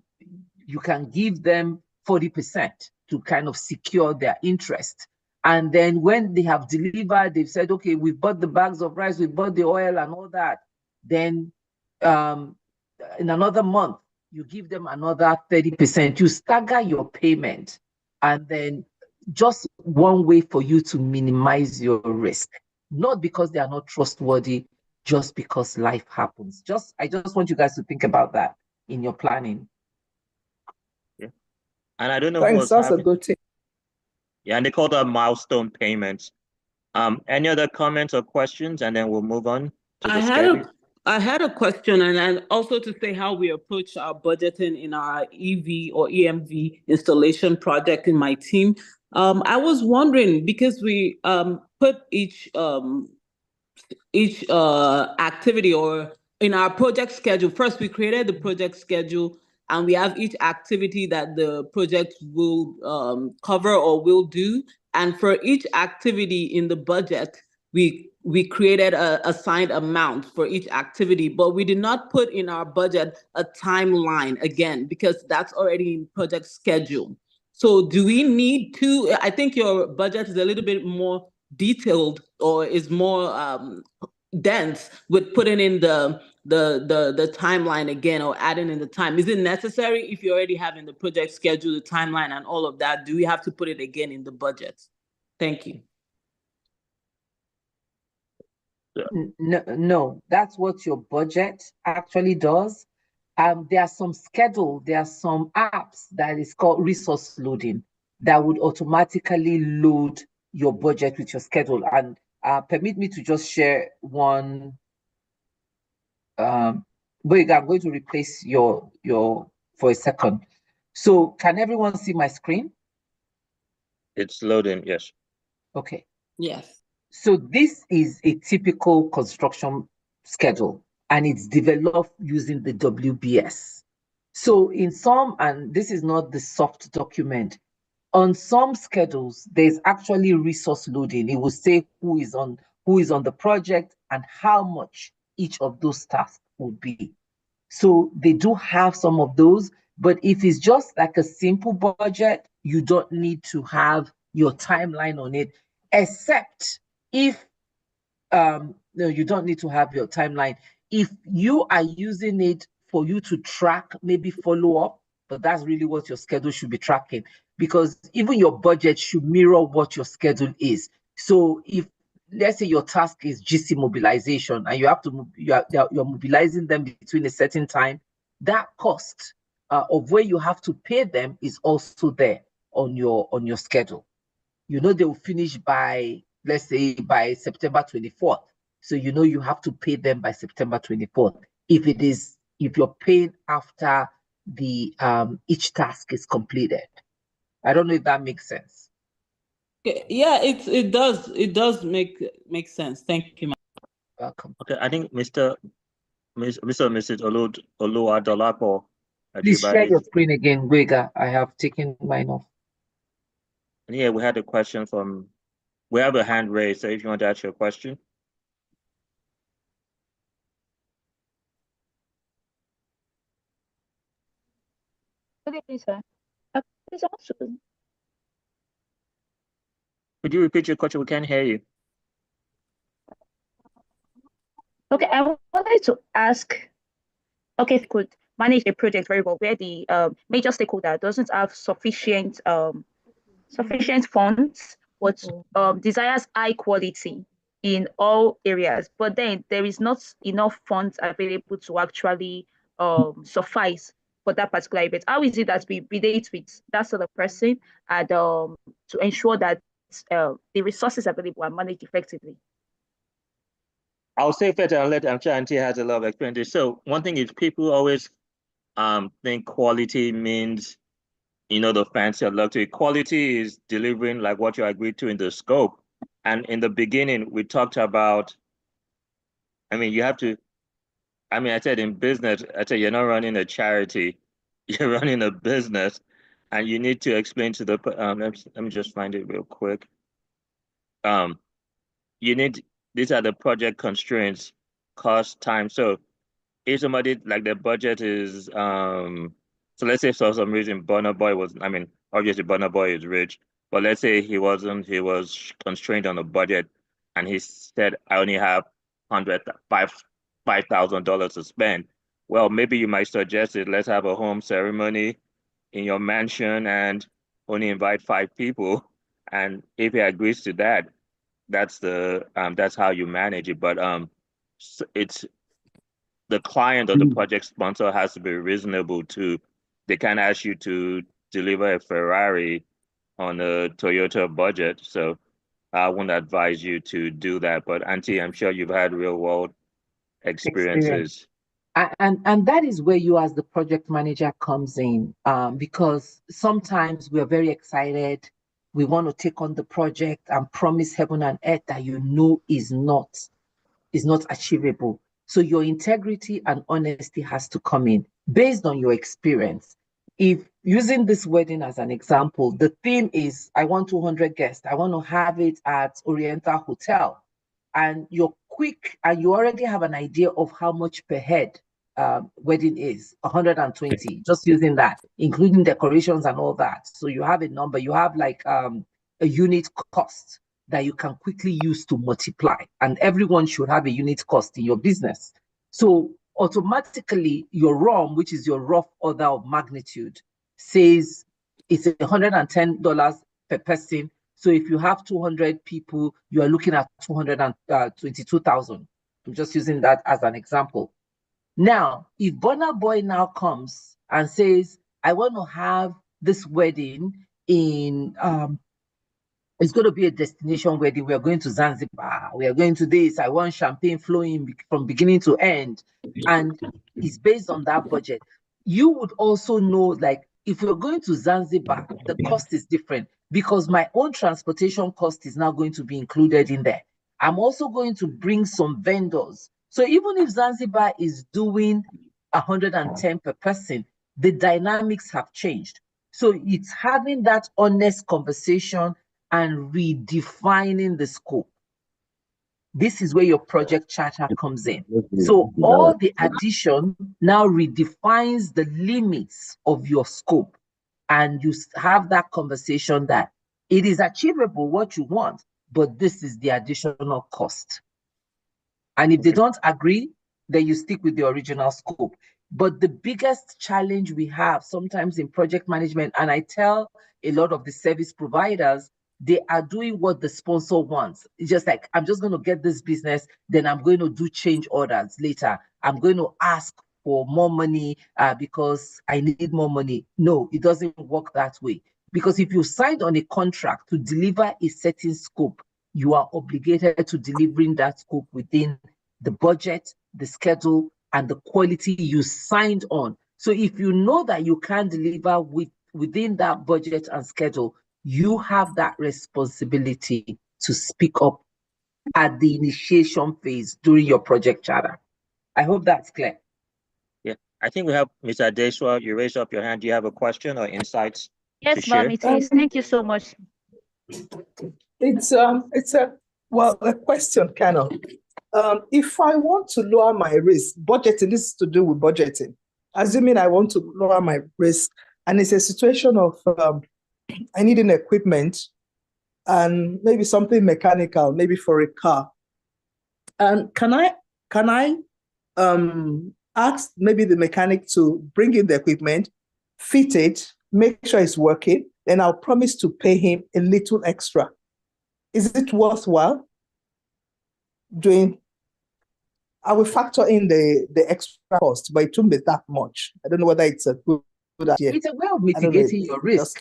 you can give them 40% to kind of secure their interest. And then when they have delivered, they've said, okay, we've bought the bags of rice, we've bought the oil and all that. Then in another month, you give them another 30%. You stagger your payment. And then just one way for you to minimize your risk. Not because they are not trustworthy, just because life happens. I just want you guys to think about that in your planning. And I don't know. Thanks, that's a good tip. Yeah, and they call that milestone payments. Any other comments or questions, and then we'll move on to the schedule. I had a question, and also to say how we approach our budgeting in our EV or EMV installation project in my team. I was wondering, because we put each activity or in our project schedule. First, we created the project schedule, and we have each activity that the project will cover or will do. And for each activity in the budget, we created a assigned amount for each activity, but we did not put in our budget a timeline again, because that's already in project schedule. So do we need to, I think your budget is a little bit more detailed, or is more dense with putting in the timeline again, or adding in the time. Is it necessary if you already have in the project schedule the timeline and all of that? Do we have to put it again in the budget? Thank you. No, that's what your budget actually does. There are some apps that is called resource loading that would automatically load your budget with your schedule. And permit me to just share one. But I'm going to replace your for a second. So can everyone see my screen? It's loading, yes. Okay. Yes. So this is a typical construction schedule, and it's developed using the WBS. So in some, and this is not the soft document, on some schedules, there's actually resource loading. It will say who is on the project and how much each of those tasks would be. So they do have some of those, but if it's just like a simple budget, you don't need to have your timeline on it, except if, no, you don't need to have your timeline. If you are using it for you to track, maybe follow up, but that's really what your schedule should be tracking, because even your budget should mirror what your schedule is. So if, let's say your task is GC mobilization and you have to, you're mobilizing them between a certain time, that cost of where you have to pay them is also there on your schedule. You know, they will finish by, let's say, by September 24th. So you know you have to pay them by September 24th. If it is if you're paying after the each task is completed. I don't know if that makes sense. Yeah, it does make sense. Thank you, ma'am. Welcome. Okay, I think Mr. and Mrs. Oluwadolapo. Please share your screen again, Gwega. I have taken mine off. And yeah, we had a question from, we have a hand raised, so if you want to ask your question. Good evening, sir. Please also. Could you repeat your question? We can't hear you. Okay, I wanted to ask, okay, if you could manage a project very well where the major stakeholder doesn't have sufficient funds, but desires high quality in all areas, but then there is not enough funds available to actually suffice for that particular event. How is it that we relate with that sort of person and to ensure that the resources available are managed effectively? I'll say first and let Auntie has a lot of experience. So one thing is people always think quality means, the fancy or luxury. Quality is delivering like what you agreed to in the scope. And in the beginning, we talked about, you have to, I said in business, you're not running a charity, you're running a business, and you need to explain to the, let me just find it real quick. These are the project constraints, cost, time. So if somebody, like the budget is, so let's say for some reason Burna Boy was, obviously Burna Boy is rich, but let's say he was constrained on a budget and he said, I only have $5,000 to spend. Well, maybe you might suggest it, let's have a home ceremony in your mansion and only invite 5 people. And if he agrees to that, that's how you manage it. But it's the client or the project sponsor has to be reasonable too. They can't ask you to deliver a Ferrari on a Toyota budget. So I wouldn't advise you to do that. But Auntie, I'm sure you've had real world experiences. And that is where you as the project manager comes in, because sometimes we are very excited. We want to take on the project and promise heaven and earth that is not achievable. So your integrity and honesty has to come in based on your experience. If using this wedding as an example, the theme is, I want 200 guests. I want to have it at Oriental Hotel. And you're quick and you already have an idea of how much per head wedding is, 120, just using that, including decorations and all that. So you have a number, you have like a unit cost that you can quickly use to multiply, and everyone should have a unit cost in your business. So automatically your ROM, which is your rough order of magnitude, says it's $110 per person. So if you have 200 people, you are looking at 222,000. I'm just using that as an example. Now, if Burna Boy now comes and says, I want to have this wedding in, it's going to be a destination wedding. We are going to Zanzibar. We are going to this. I want champagne flowing from beginning to end. And it's based on that budget. You would also know, like, if we're going to Zanzibar, the cost is different because my own transportation cost is now going to be included in there. I'm also going to bring some vendors. So even if Zanzibar is doing 110 per person, the dynamics have changed. So it's having that honest conversation and redefining the scope. This is where your project charter comes in. So all the addition now redefines the limits of your scope. And you have that conversation that it is achievable what you want, but this is the additional cost. And if they don't agree, then you stick with the original scope. But the biggest challenge we have sometimes in project management, and I tell a lot of the service providers, they are doing what the sponsor wants. It's just like, I'm just going to get this business, then I'm going to do change orders later. I'm going to ask for more money because I need more money. No, it doesn't work that way. Because if you signed on a contract to deliver a certain scope, you are obligated to delivering that scope within the budget, the schedule, and the quality you signed on. So if you know that you can't deliver within that budget and schedule, you have that responsibility to speak up at the initiation phase during your project charter. I hope that's clear. Yeah, I think we have Mr. Adeswa. You raised up your hand. Do you have a question or insights to Yes, share? ma'am, it is. Thank you so much. It's a question kind of. If I want to lower my risk, budgeting, this is to do with budgeting. Assuming I want to lower my risk, and it's a situation of I need an equipment and maybe something mechanical, maybe for a car. And can I ask maybe the mechanic to bring in the equipment, fit it, make sure it's working, then I'll promise to pay him a little extra. Is it worthwhile doing? I will factor in the extra cost, but it won't be that much. I don't know whether it's a good idea. It's a way of mitigating your risk.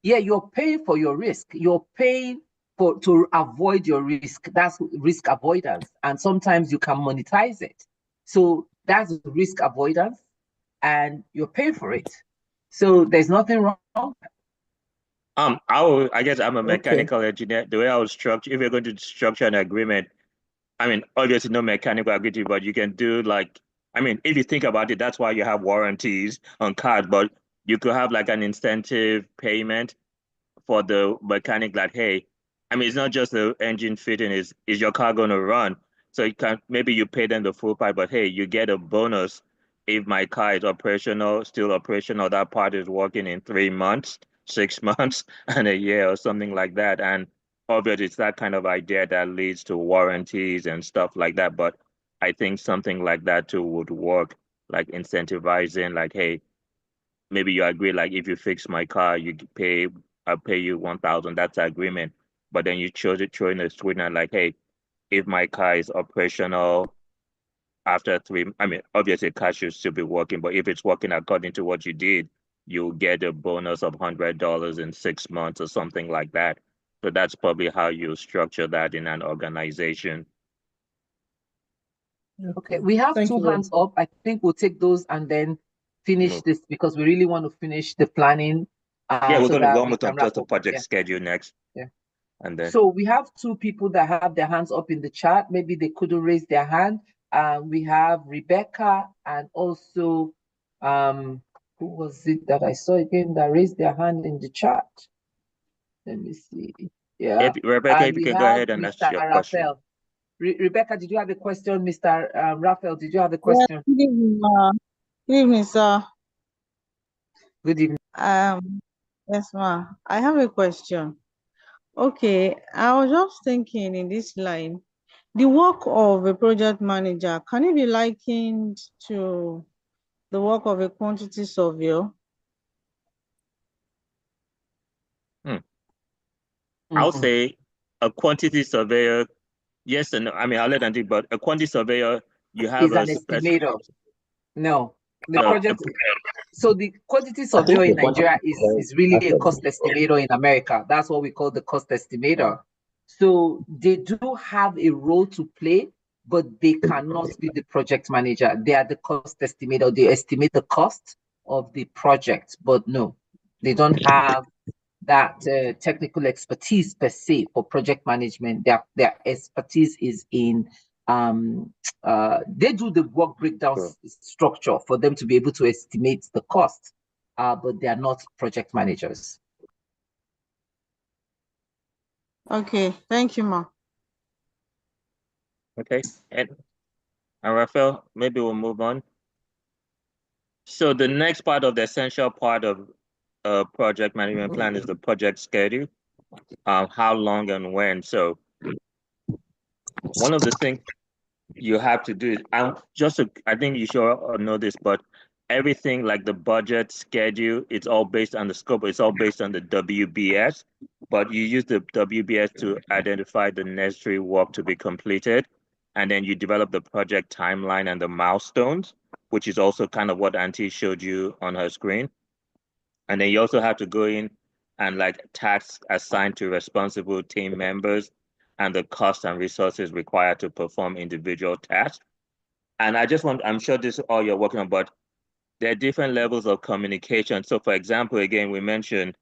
You're paying for your risk. You're paying to avoid your risk. That's risk avoidance. And sometimes you can monetize it. So that's risk avoidance, and you're paying for it. So there's nothing wrong. I guess I'm a mechanical engineer. The way I would structure, if you're going to structure an agreement, I mean, obviously no mechanical agreement, but you can do like, I mean, if you think about it, that's why you have warranties on cars, but you could have like an incentive payment for the mechanic that, hey, I mean, it's not just the engine fitting, is your car going to run? So you can, maybe you pay them the full price, but hey, you get a bonus if my car is still operational, that part is working in 3 months, 6 months, and a year or something like that. And obviously it's that kind of idea that leads to warranties and stuff like that. But I think something like that too would work, like incentivizing, like, hey, maybe you agree, like if you fix my car, I'll pay you 1,000, that's the agreement. But then you chose it through in a sweetener, like, hey, if my car is operational after I mean, obviously car should still be working, but if it's working according to what you did, you'll get a bonus of $100 in 6 months or something like that. So that's probably how you structure that in an organization. Okay, we have two hands up. I think we'll take those and then finish this because we really want to finish the planning. Yeah, we're going to go on just the project schedule next. Yeah. And then. So we have two people that have their hands up in the chat. Maybe they couldn't raise their hand. We have Rebecca and also, who was it that I saw again that raised their hand in the chat? Let me see. Yeah. Rebecca, if you can go ahead and ask your question. Rebecca, did you have a question? Mr. Raphael, did you have a question? Good evening, good evening, sir. Good evening. Yes, ma. I have a question. Okay, I was just thinking in this line, the work of a project manager, can it be likened to the work of a quantity surveyor? I'll say a quantity surveyor, yes and no. I mean, I'll let Andy, but a quantity surveyor, you have an estimator. No, the project. So the quantity surveyor in Nigeria is really a cost estimator in America. That's what we call the cost estimator. So they do have a role to play, but they cannot be the project manager. They are the cost estimator. They estimate the cost of the project, but no, they don't have that technical expertise per se for project management. Their expertise is in they do the work breakdown structure for them to be able to estimate the cost, but they are not project managers. Okay, thank you, ma. Okay, and Raphael, maybe we'll move on. So the next part of the essential part of project management plan is the project schedule. How long and when. So one of the things you have to do is, I think you should know this, but everything like the budget schedule, it's all based on the scope. It's all based on the WBS, but you use the WBS to identify the necessary work to be completed. And then you develop the project timeline and the milestones, which is also kind of what Auntie showed you on her screen. And then you also have to go in and like tasks assigned to responsible team members and the cost and resources required to perform individual tasks. And I'm sure this is all you're working on, but there are different levels of communication. So for example, again, we mentioned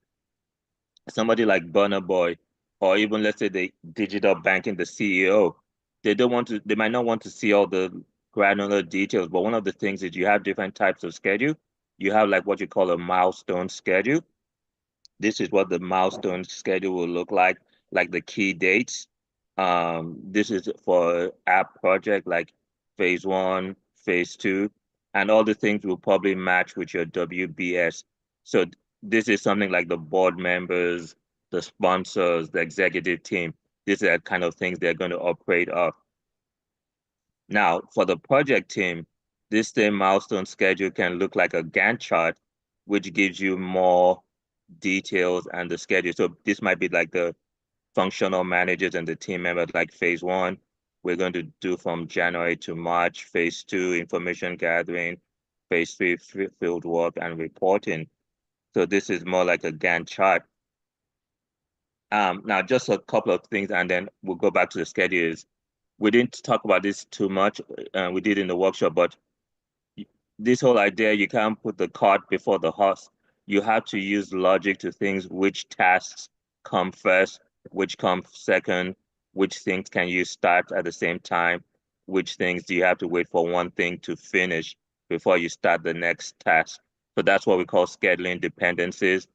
somebody like Burna Boy, or even let's say the digital banking, the CEO, they might not want to see all the granular details, but one of the things is you have different types of schedule. You have like what you call a milestone schedule. This is what the milestone schedule will look like the key dates. This is for app project like phase 1, phase 2, and all the things will probably match with your WBS. So this is something like the board members, the sponsors, the executive team. These are the kind of things they're going to operate off. Now, for the project team, this same milestone schedule can look like a Gantt chart, which gives you more details and the schedule. So this might be like the functional managers and the team members, like phase 1, we're going to do from January to March, phase 2, information gathering, phase 3, field work and reporting. So this is more like a Gantt chart. Now, just a couple of things, and then we'll go back to the schedules. We didn't talk about this too much. We did in the workshop, but this whole idea, you can't put the cart before the horse. You have to use logic to things, which tasks come first, which come second, which things can you start at the same time, which things do you have to wait for one thing to finish before you start the next task. So that's what we call scheduling dependencies.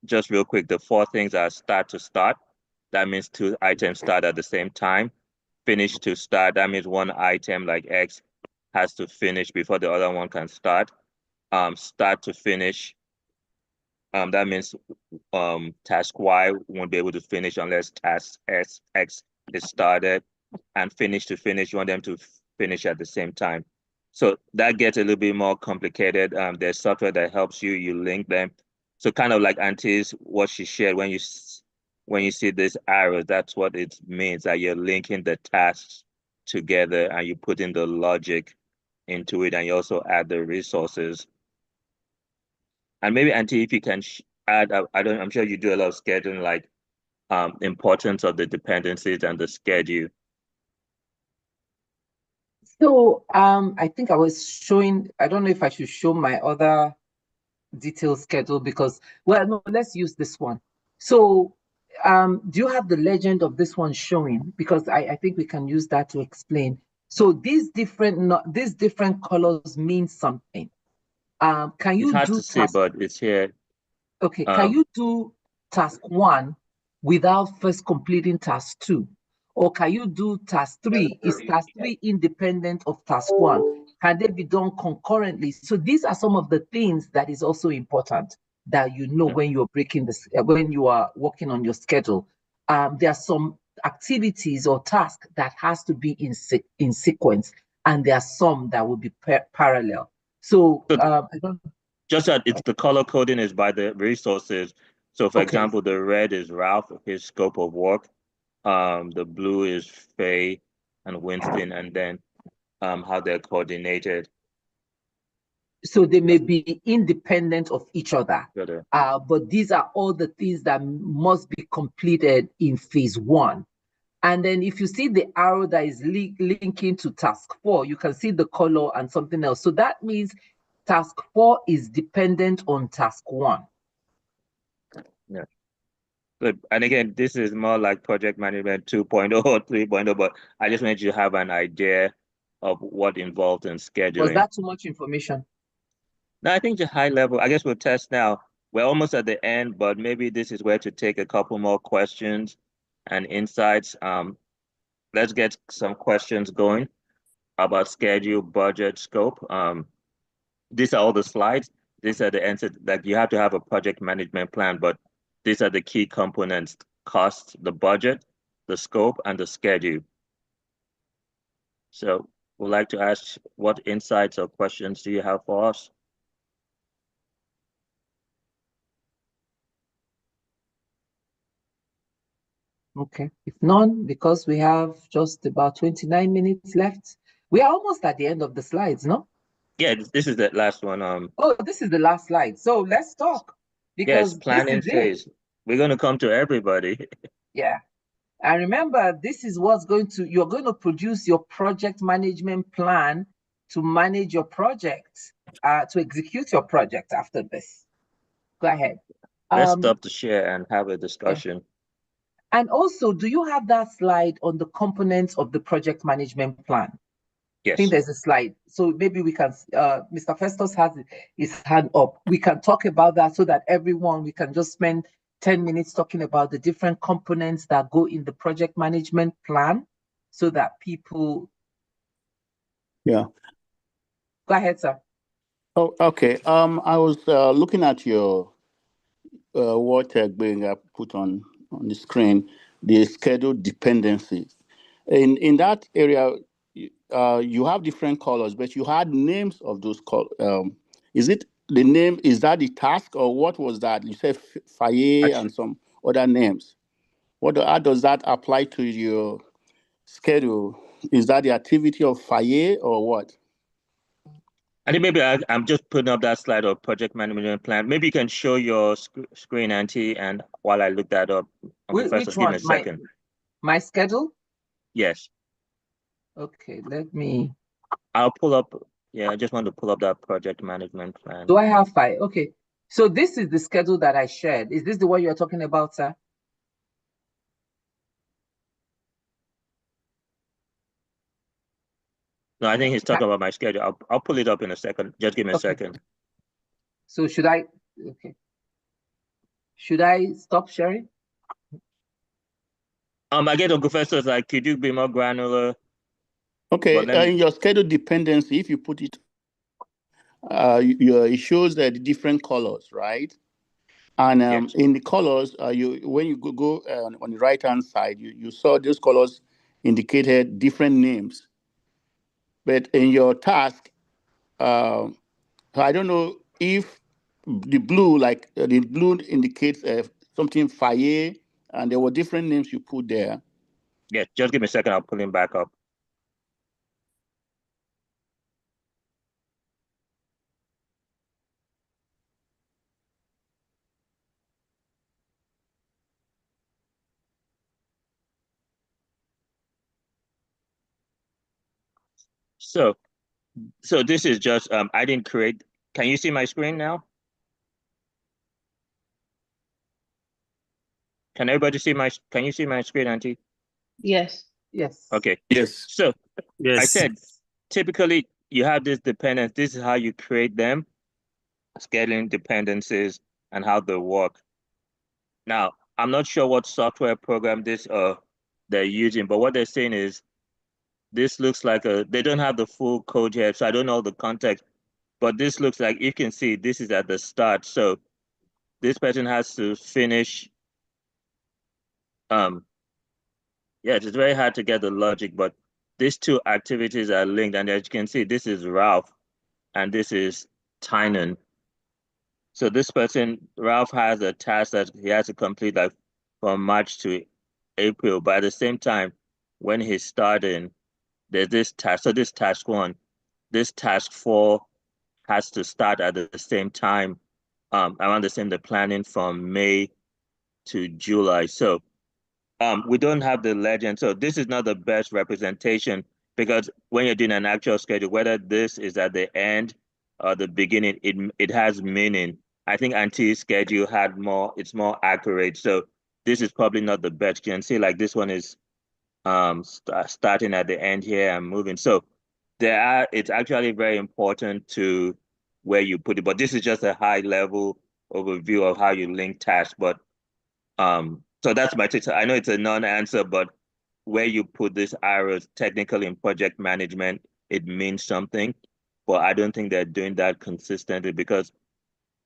Just real quick, the 4 things are start to start. That means 2 items start at the same time. Finish to start, that means 1 item like X has to finish before the other one can start. Start to finish, that means task Y won't be able to finish unless task X is started. And finish to finish, you want them to finish at the same time. So that gets a little bit more complicated. There's software that helps you link them. So kind of like Auntie's, what she shared, when you see this arrow, that's what it means, that you're linking the tasks together and you put in the logic into it, and you also add the resources. And maybe Auntie, if you can add, I'm sure you do a lot of scheduling, like importance of the dependencies and the schedule. So I think I was showing, I don't know if I should show my other detailed schedule because, well, no, let's use this one. So do you have the legend of this one showing? Because I think we can use that to explain. So these different colors mean something. Can you it's hard do to see, but it's here. Okay, can you do task 1 without first completing task 2? Or can you do task 3? Is task 3 independent of task 1? Can they be done concurrently? So these are some of the things that is also important that you know when you're when you are working on your schedule. There are some activities or tasks that has to be in sequence, and there are some that will be parallel. So I don't. Just that it's the color coding is by the resources. So for example, the red is Ralph, his scope of work. The blue is Faye and Winston, and then how they're coordinated. So they may be independent of each other, but these are all the things that must be completed in phase 1. And then if you see the arrow that is linking to task 4, you can see the color and something else. So that means task 4 is dependent on task 1. Yeah. Good. And again, this is more like project management 2.0 or 3.0, but I just wanted you to have an idea of what involved in scheduling. Was that too much information? No, I think the high level, I guess we'll test now. We're almost at the end, but maybe this is where to take a couple more questions and insights. Let's get some questions going about schedule, budget, scope. These are all the slides. These are the answers. Like you have to have a project management plan, but these are the key components: cost, the budget, the scope, and the schedule. So we'd like to ask, what insights or questions do you have for us? Okay, if none, because we have just about 29 minutes left. We are almost at the end of the slides, no? Yeah, this is the last one. Oh, this is the last slide. So let's talk. Because yes, planning phase. We're going to come to everybody. Yeah. And remember, this is what's you're going to produce your project management plan to manage your project, to execute your project after this. Go ahead. Let's stop the share and have a discussion. And also, do you have that slide on the components of the project management plan? Yes. I think there's a slide. So maybe we can, Mr. Festus has his hand up. We can talk about that so that we can just spend 10 minutes talking about the different components that go in the project management plan so that people. Yeah. Go ahead, sir. Oh, okay. I was looking at your what being put on the screen, the scheduled dependencies. In that area, you have different colors, but you had names of those colors. Is it the name? Is that the task, or what was that? You said Faye and some other names. How does that apply to your schedule? Is that the activity of Faye or what? I think maybe I'm just putting up that slide of project management plan. Maybe you can show your screen, Auntie, and while I look that up. Which one? Give me a second. My schedule? Yes. Okay, let me. I'll pull up. Yeah, I just want to pull up that project management plan. Do I have 5? Okay. So this is the schedule that I shared. Is this the one you're talking about, sir? No, I think he's talking about my schedule. I'll pull it up in a second. Just give me a second. So should I? Okay. Should I stop sharing? I get Uncle Festus, like, could you be more granular? Okay, in your schedule dependency, if you put it, it shows the different colors, right? And yes. In the colors, when you go on the right-hand side, you saw those colors indicated different names. But in your task, I don't know if the blue, the blue indicates something Faye, and there were different names you put there. Yeah, just give me a second. I'll pull him back up. So this is just, I didn't create. Can you see my screen now? Can everybody see can you see my screen, Auntie? Yes. Yes. Okay. Yes. So yes. I said, typically you have this dependence. This is how you create them, scheduling dependencies and how they work. Now, I'm not sure what software program they're using, but what they're saying is this looks like they don't have the full code here, so I don't know the context, but this looks like, you can see this is at the start. So this person has to finish. Yeah, it's very hard to get the logic, but these two activities are linked. And as you can see, this is Ralph and this is Tynan. So this person, Ralph, has a task that he has to complete like from March to April. But at the same time, when he's starting, there's this task. So this task 1, this task 4 has to start at the same time, around the same, the planning from May to July. So we don't have the legend. So this is not the best representation, because when you're doing an actual schedule, whether this is at the end or the beginning, it has meaning. I think Auntie's schedule it's more accurate. So this is probably not the best. You can see like this one is starting at the end here and moving. So it's actually very important to where you put it, but this is just a high level overview of how you link tasks. But so that's my take. I know it's a non-answer, but where you put this arrows technically in project management, it means something. But I don't think they're doing that consistently, because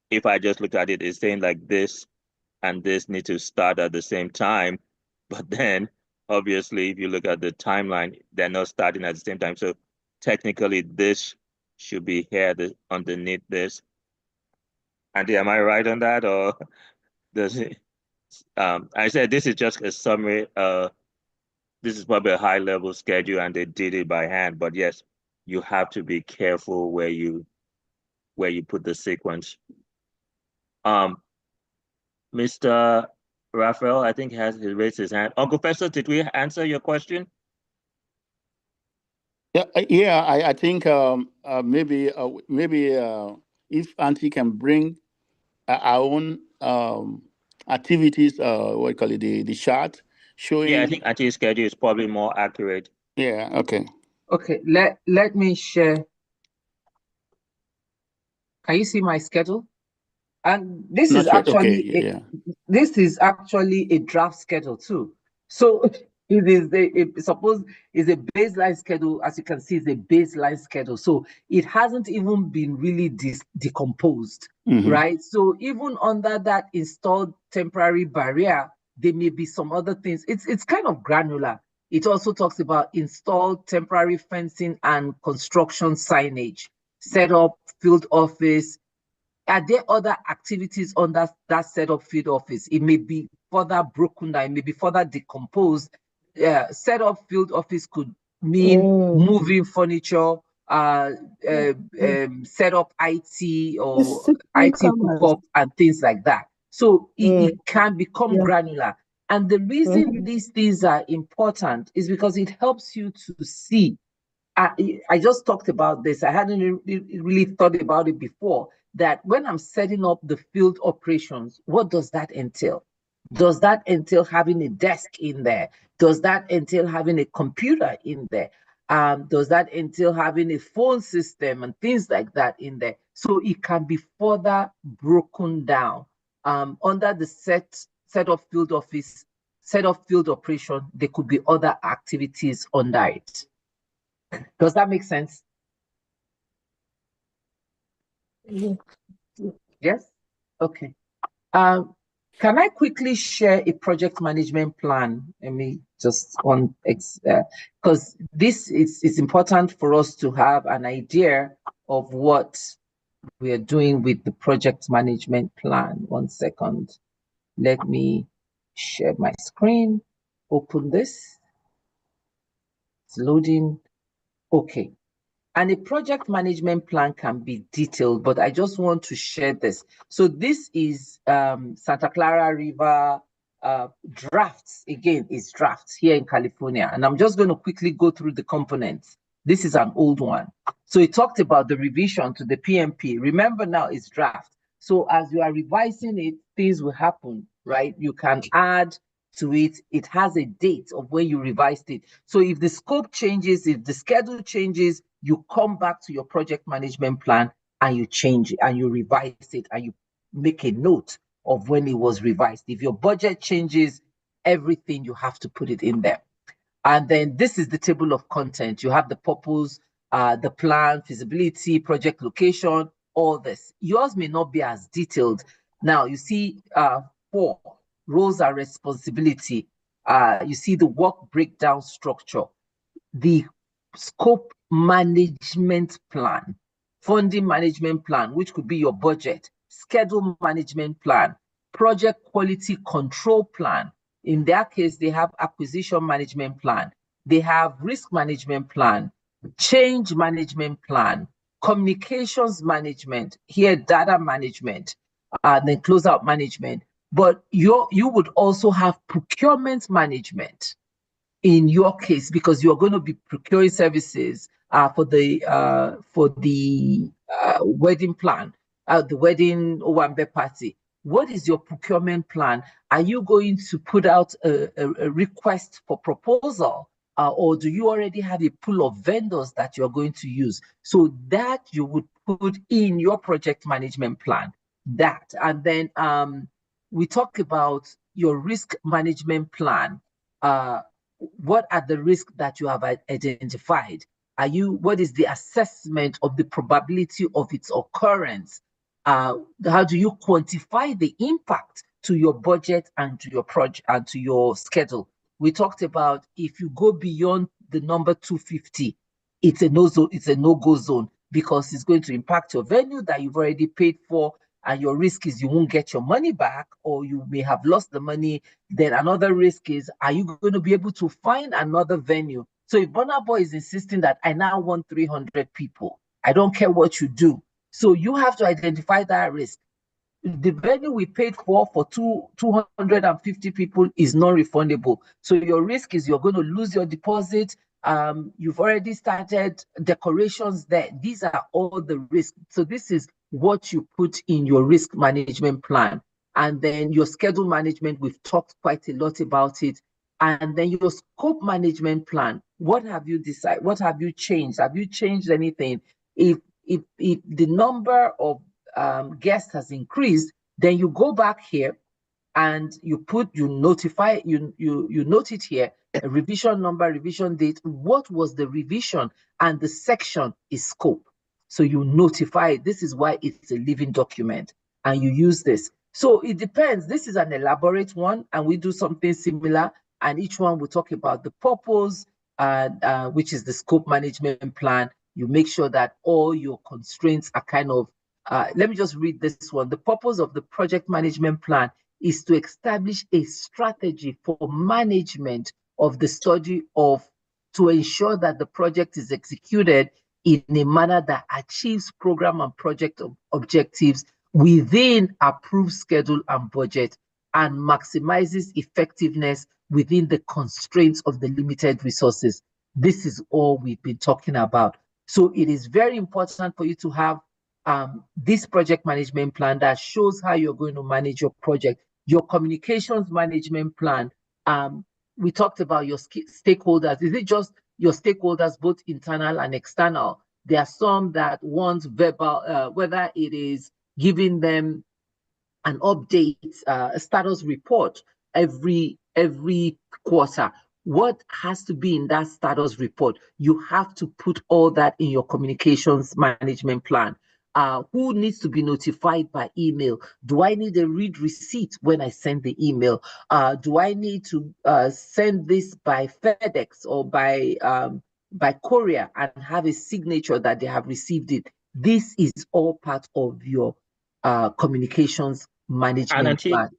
if I just look at it, it's saying like this and this need to start at the same time. But then obviously, if you look at the timeline, they're not starting at the same time. So technically this should be here underneath this. Andy, am I right on that, or does it? I said this is just a summary. This is probably a high level schedule and they did it by hand, but yes, you have to be careful where you put the sequence. Mr. Raphael, I think, has raised his hand. Uncle Festus, did we answer your question? Yeah, I think maybe if Auntie can bring our own activities, what you call it, the chart showing. Yeah, I think Auntie's schedule is probably more accurate. Yeah. Okay. Okay. Let me share. Can you see my schedule? And this Not is yet. actually Okay. this is actually a draft schedule too. So it is suppose is a baseline schedule. As you can see, it's a baseline schedule. So it hasn't even been really decomposed, right? So even under that installed temporary barrier, there may be some other things. It's kind of granular. It also talks about installed temporary fencing and construction signage, set up field office. Are there other activities on that set up field office? It may be further broken down, it may be further decomposed. Set up field office could mean moving furniture, set up IT or IT hookup and things like that. So it can become granular. And the reason these things are important is because it helps you to see. I just talked about this. I hadn't really thought about it before, that when I'm setting up the field operations, what does that entail? Does that entail having a desk in there? Does that entail having a computer in there? Does that entail having a phone system and things like that in there? So it can be further broken down. Under the set of field office, set of field operation, there could be other activities under it. Does that make sense? Yes? Okay. Can I quickly share a project management plan? Let me just on because this is important for us to have an idea of what we are doing with the project management plan. 1 second. Let me share my screen. Open this. It's loading. Okay. And a project management plan can be detailed, but I just want to share this. So this is Santa Clara River drafts. Again, it's drafts here in California. And I'm just going to quickly go through the components. This is an old one. So it talked about the revision to the PMP. Remember now it's draft. So as you are revising it, things will happen, right? You can add to it. It has a date of when you revised it. So if the scope changes, if the schedule changes, you come back to your project management plan and you change it and you revise it and you make a note of when it was revised. If your budget changes, everything you have to put it in there. And then this is the table of content. You have the purpose, the plan, feasibility, project location, all this. Yours may not be as detailed. Now you see 4 roles and responsibility. You see the work breakdown structure, the scope management plan, funding management plan, which could be your budget, schedule management plan, project quality control plan. In their case, they have acquisition management plan. They have risk management plan, change management plan, communications management, here data management, then closeout management. But you would also have procurement management in your case, because you're going to be procuring services for the wedding plan, the wedding Owambe party. What is your procurement plan? Are you going to put out a request for proposal, or do you already have a pool of vendors that you're going to use? So that you would put in your project management plan. That, and then we talk about your risk management plan. What are the risks that you have identified? What is the assessment of the probability of its occurrence? How do you quantify the impact to your budget and to your project and to your schedule? We talked about if you go beyond the number 250, it's a no-go zone, because it's going to impact your venue that you've already paid for, and your risk is you won't get your money back, or you may have lost the money. Then another risk is, are you going to be able to find another venue? So if Burna Boy is insisting that I now want 300 people, I don't care what you do. So you have to identify that risk. the venue we paid for 250 people is non-refundable. So your risk is you're going to lose your deposit. You've already started decorations there. These are all the risks. So this is what you put in your risk management plan. And then your schedule management, we've talked quite a lot about it. And then your scope management plan. What have you decided? What have you changed? Have you changed anything? If the number of guest has increased, then you go back here and you note it here, a revision number, revision date, what was the revision, and the section is scope. So you notify it. This is why it's a living document, and you use this. So it depends. This is an elaborate one, and we do something similar, and each one will talk about the purpose, which is the scope management plan. You make sure that all your constraints are kind of let me just read this one. The purpose of the project management plan is to establish a strategy for management of the study to ensure that the project is executed in a manner that achieves program and project objectives within approved schedule and budget and maximizes effectiveness within the constraints of the limited resources. This is all we've been talking about. So it is very important for you to have this project management plan that shows how you're going to manage your project. Your communications management plan, we talked about your stakeholders. Is it just your stakeholders, both internal and external? There are some that want verbal, whether it is giving them an update, a status report every quarter. What has to be in that status report? You have to put all that in your communications management plan. Who needs to be notified by email? Do I need a read receipt when I send the email? Do I need to send this by FedEx or by courier and have a signature that they have received it? This is all part of your communications management plan.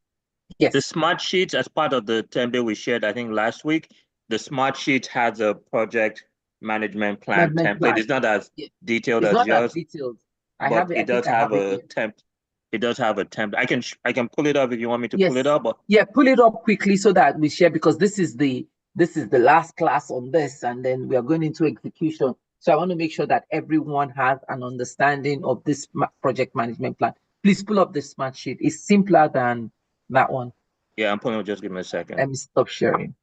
Yes. The smart sheet, as part of the template we shared, I think last week, the smart sheet has a project management plan template. It's not as detailed as yours. But it does have a template. It does have a template. I can pull it up if you want me to pull it up. Yeah, pull it up quickly so that we share, because this is the last class on this, and then we are going into execution. So I want to make sure that everyone has an understanding of this project management plan. Please pull up the smart sheet. It's simpler than that one. Yeah, I'm pulling it. Just give me a second. Let me stop sharing.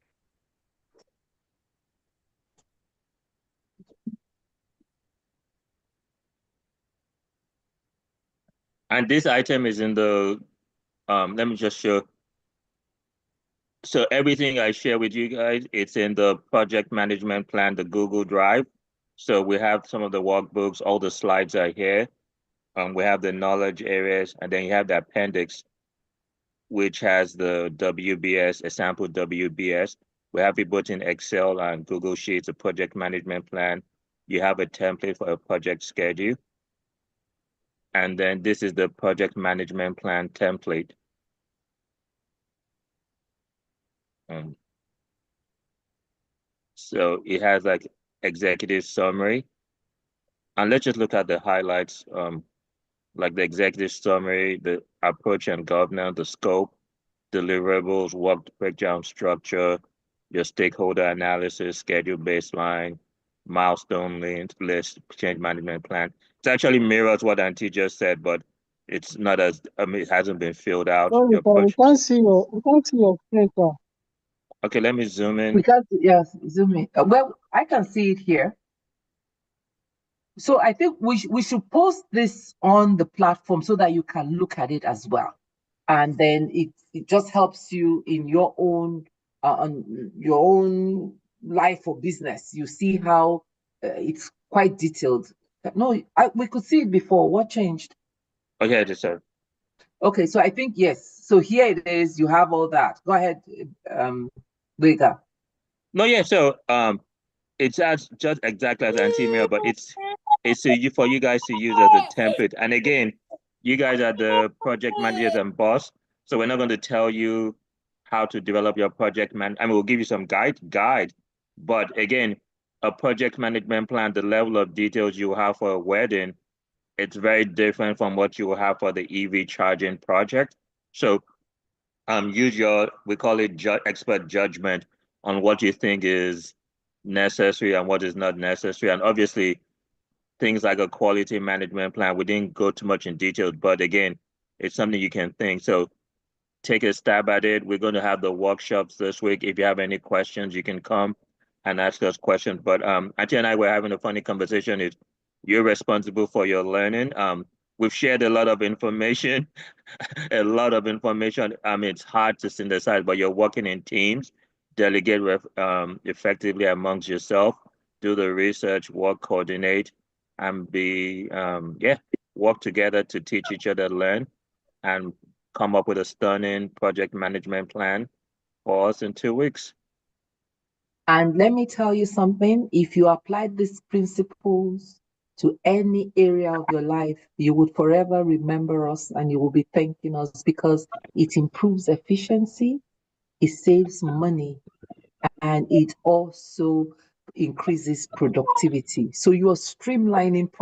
And this item is in the, let me just show. So everything I share with you guys, it's in the project management plan, the Google Drive. So we have some of the workbooks, all the slides are here. We have the knowledge areas, and then you have the appendix, which has the WBS, a sample WBS. We have it both in Excel and Google Sheets, a project management plan. You have a template for a project schedule. And then this is the project management plan template. So it has like executive summary. And let's just look at the highlights, like the executive summary, the approach and governance, the scope, deliverables, work breakdown structure, your stakeholder analysis, schedule baseline, milestone list, change management plan. It actually mirrors what Auntie just said, but it's not as, it hasn't been filled out. Sorry, we can't see your screen, sir. Okay, let me zoom in. We can't, yes, zoom in. Well, I can see it here. So I think we should post this on the platform so that you can look at it as well. And then it just helps you in your own life or business. You see how it's quite detailed. No, we could see it before. What changed? Okay, just sorry. Okay, so I think, yes. So here it is. You have all that. Go ahead, Vega. No, yeah. So it's just exactly as Antimia, but it's for you guys to use as a template. And again, you guys are the project managers and boss, so we're not going to tell you how to develop your project we'll give you some guide, but again, a project management plan, the level of details you have for a wedding it's very different from what you will have for the EV charging project. So use your, we call it expert judgment on what you think is necessary and what is not necessary. And obviously, things like a quality management plan, we didn't go too much in detail, but again, it's something you can think. So take a stab at it. We're going to have the workshops this week. If you have any questions, you can come and ask us questions. But Auntie and I were having a funny conversation. Is you're responsible for your learning. We've shared a lot of information, a lot of information. It's hard to synthesize, but you're working in teams. Delegate effectively amongst yourself. Do the research, work, coordinate, and be work together to teach each other, learn, and come up with a stunning project management plan for us in 2 weeks. And let me tell you something, if you apply these principles to any area of your life, you would forever remember us and you will be thanking us, because it improves efficiency, it saves money, and it also increases productivity. So you are streamlining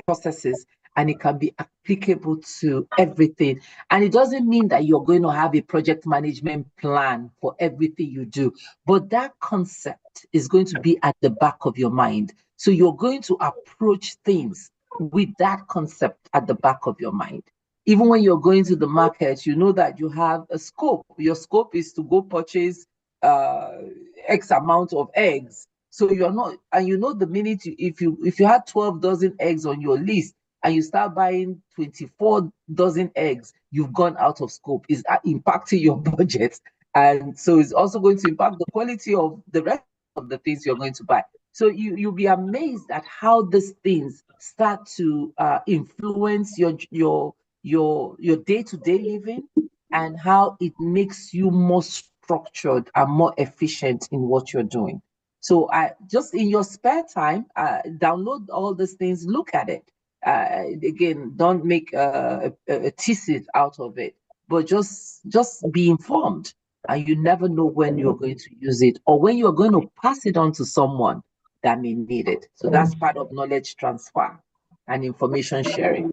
processes, and it can be applicable to everything. And it doesn't mean that you're going to have a project management plan for everything you do, but that concept is going to be at the back of your mind. So you're going to approach things with that concept at the back of your mind. Even when you're going to the market, you know that you have a scope. Your scope is to go purchase X amount of eggs. So you're not, and you know the minute if you had 12 dozen eggs on your list and you start buying 24 dozen eggs, you've gone out of scope. It's impacting your budget. And so it's also going to impact the quality of the rest of the things you're going to buy. So you'll be amazed at how these things start to influence your day-to-day living, and how it makes you more structured and more efficient in what you're doing. So just in your spare time, download all these things, look at it. Again, don't make a thesis out of it, but just be informed. And you never know when you're going to use it or when you're going to pass it on to someone that may need it. So that's part of knowledge transfer and information sharing.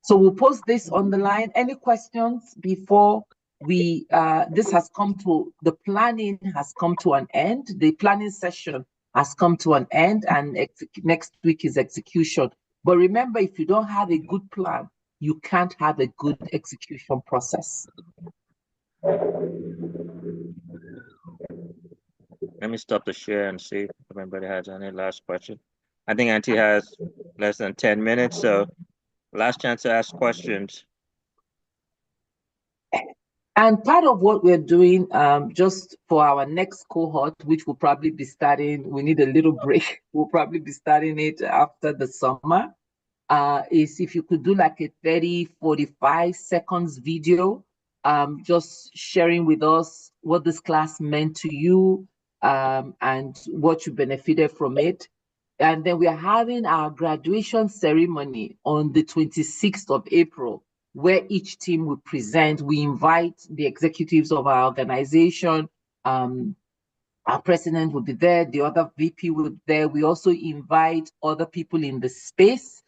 So we'll post this on the line. Any questions before we, the planning has come to an end. The planning session has come to an end, and next week is execution. But remember, if you don't have a good plan, you can't have a good execution process. Let me stop the share and see if anybody has any last question. I think Auntie has less than 10 minutes, so last chance to ask questions. And part of what we're doing, just for our next cohort, which will probably be starting, we need a little break. We'll probably be starting it after the summer, is if you could do like a 30, 45 seconds video, just sharing with us what this class meant to you, and what you benefited from it. And then we are having our graduation ceremony on the 26th of April, where each team will present. We invite the executives of our organization. Our president will be there, the other VP will be there. We also invite other people in the space.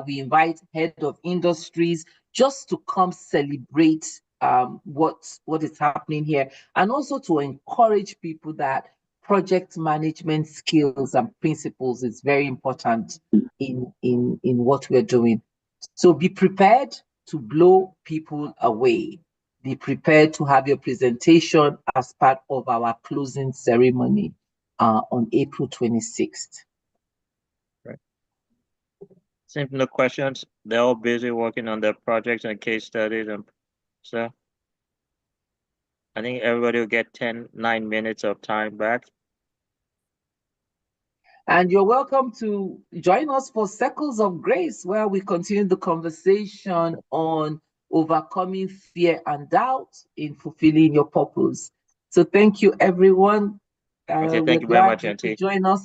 We invite head of industries just to come celebrate what is happening here, and also to encourage people that project management skills and principles is very important in what we're doing. So be prepared to blow people away. Be prepared to have your presentation as part of our closing ceremony on April 26th. Right. Simple questions. They're all busy working on their projects and case studies and stuff. I think everybody will get 9 minutes of time back. And you're welcome to join us for Circles of Grace, where we continue the conversation on overcoming fear and doubt in fulfilling your purpose. So thank you, everyone. Okay, thank you very much, Auntie. Join us.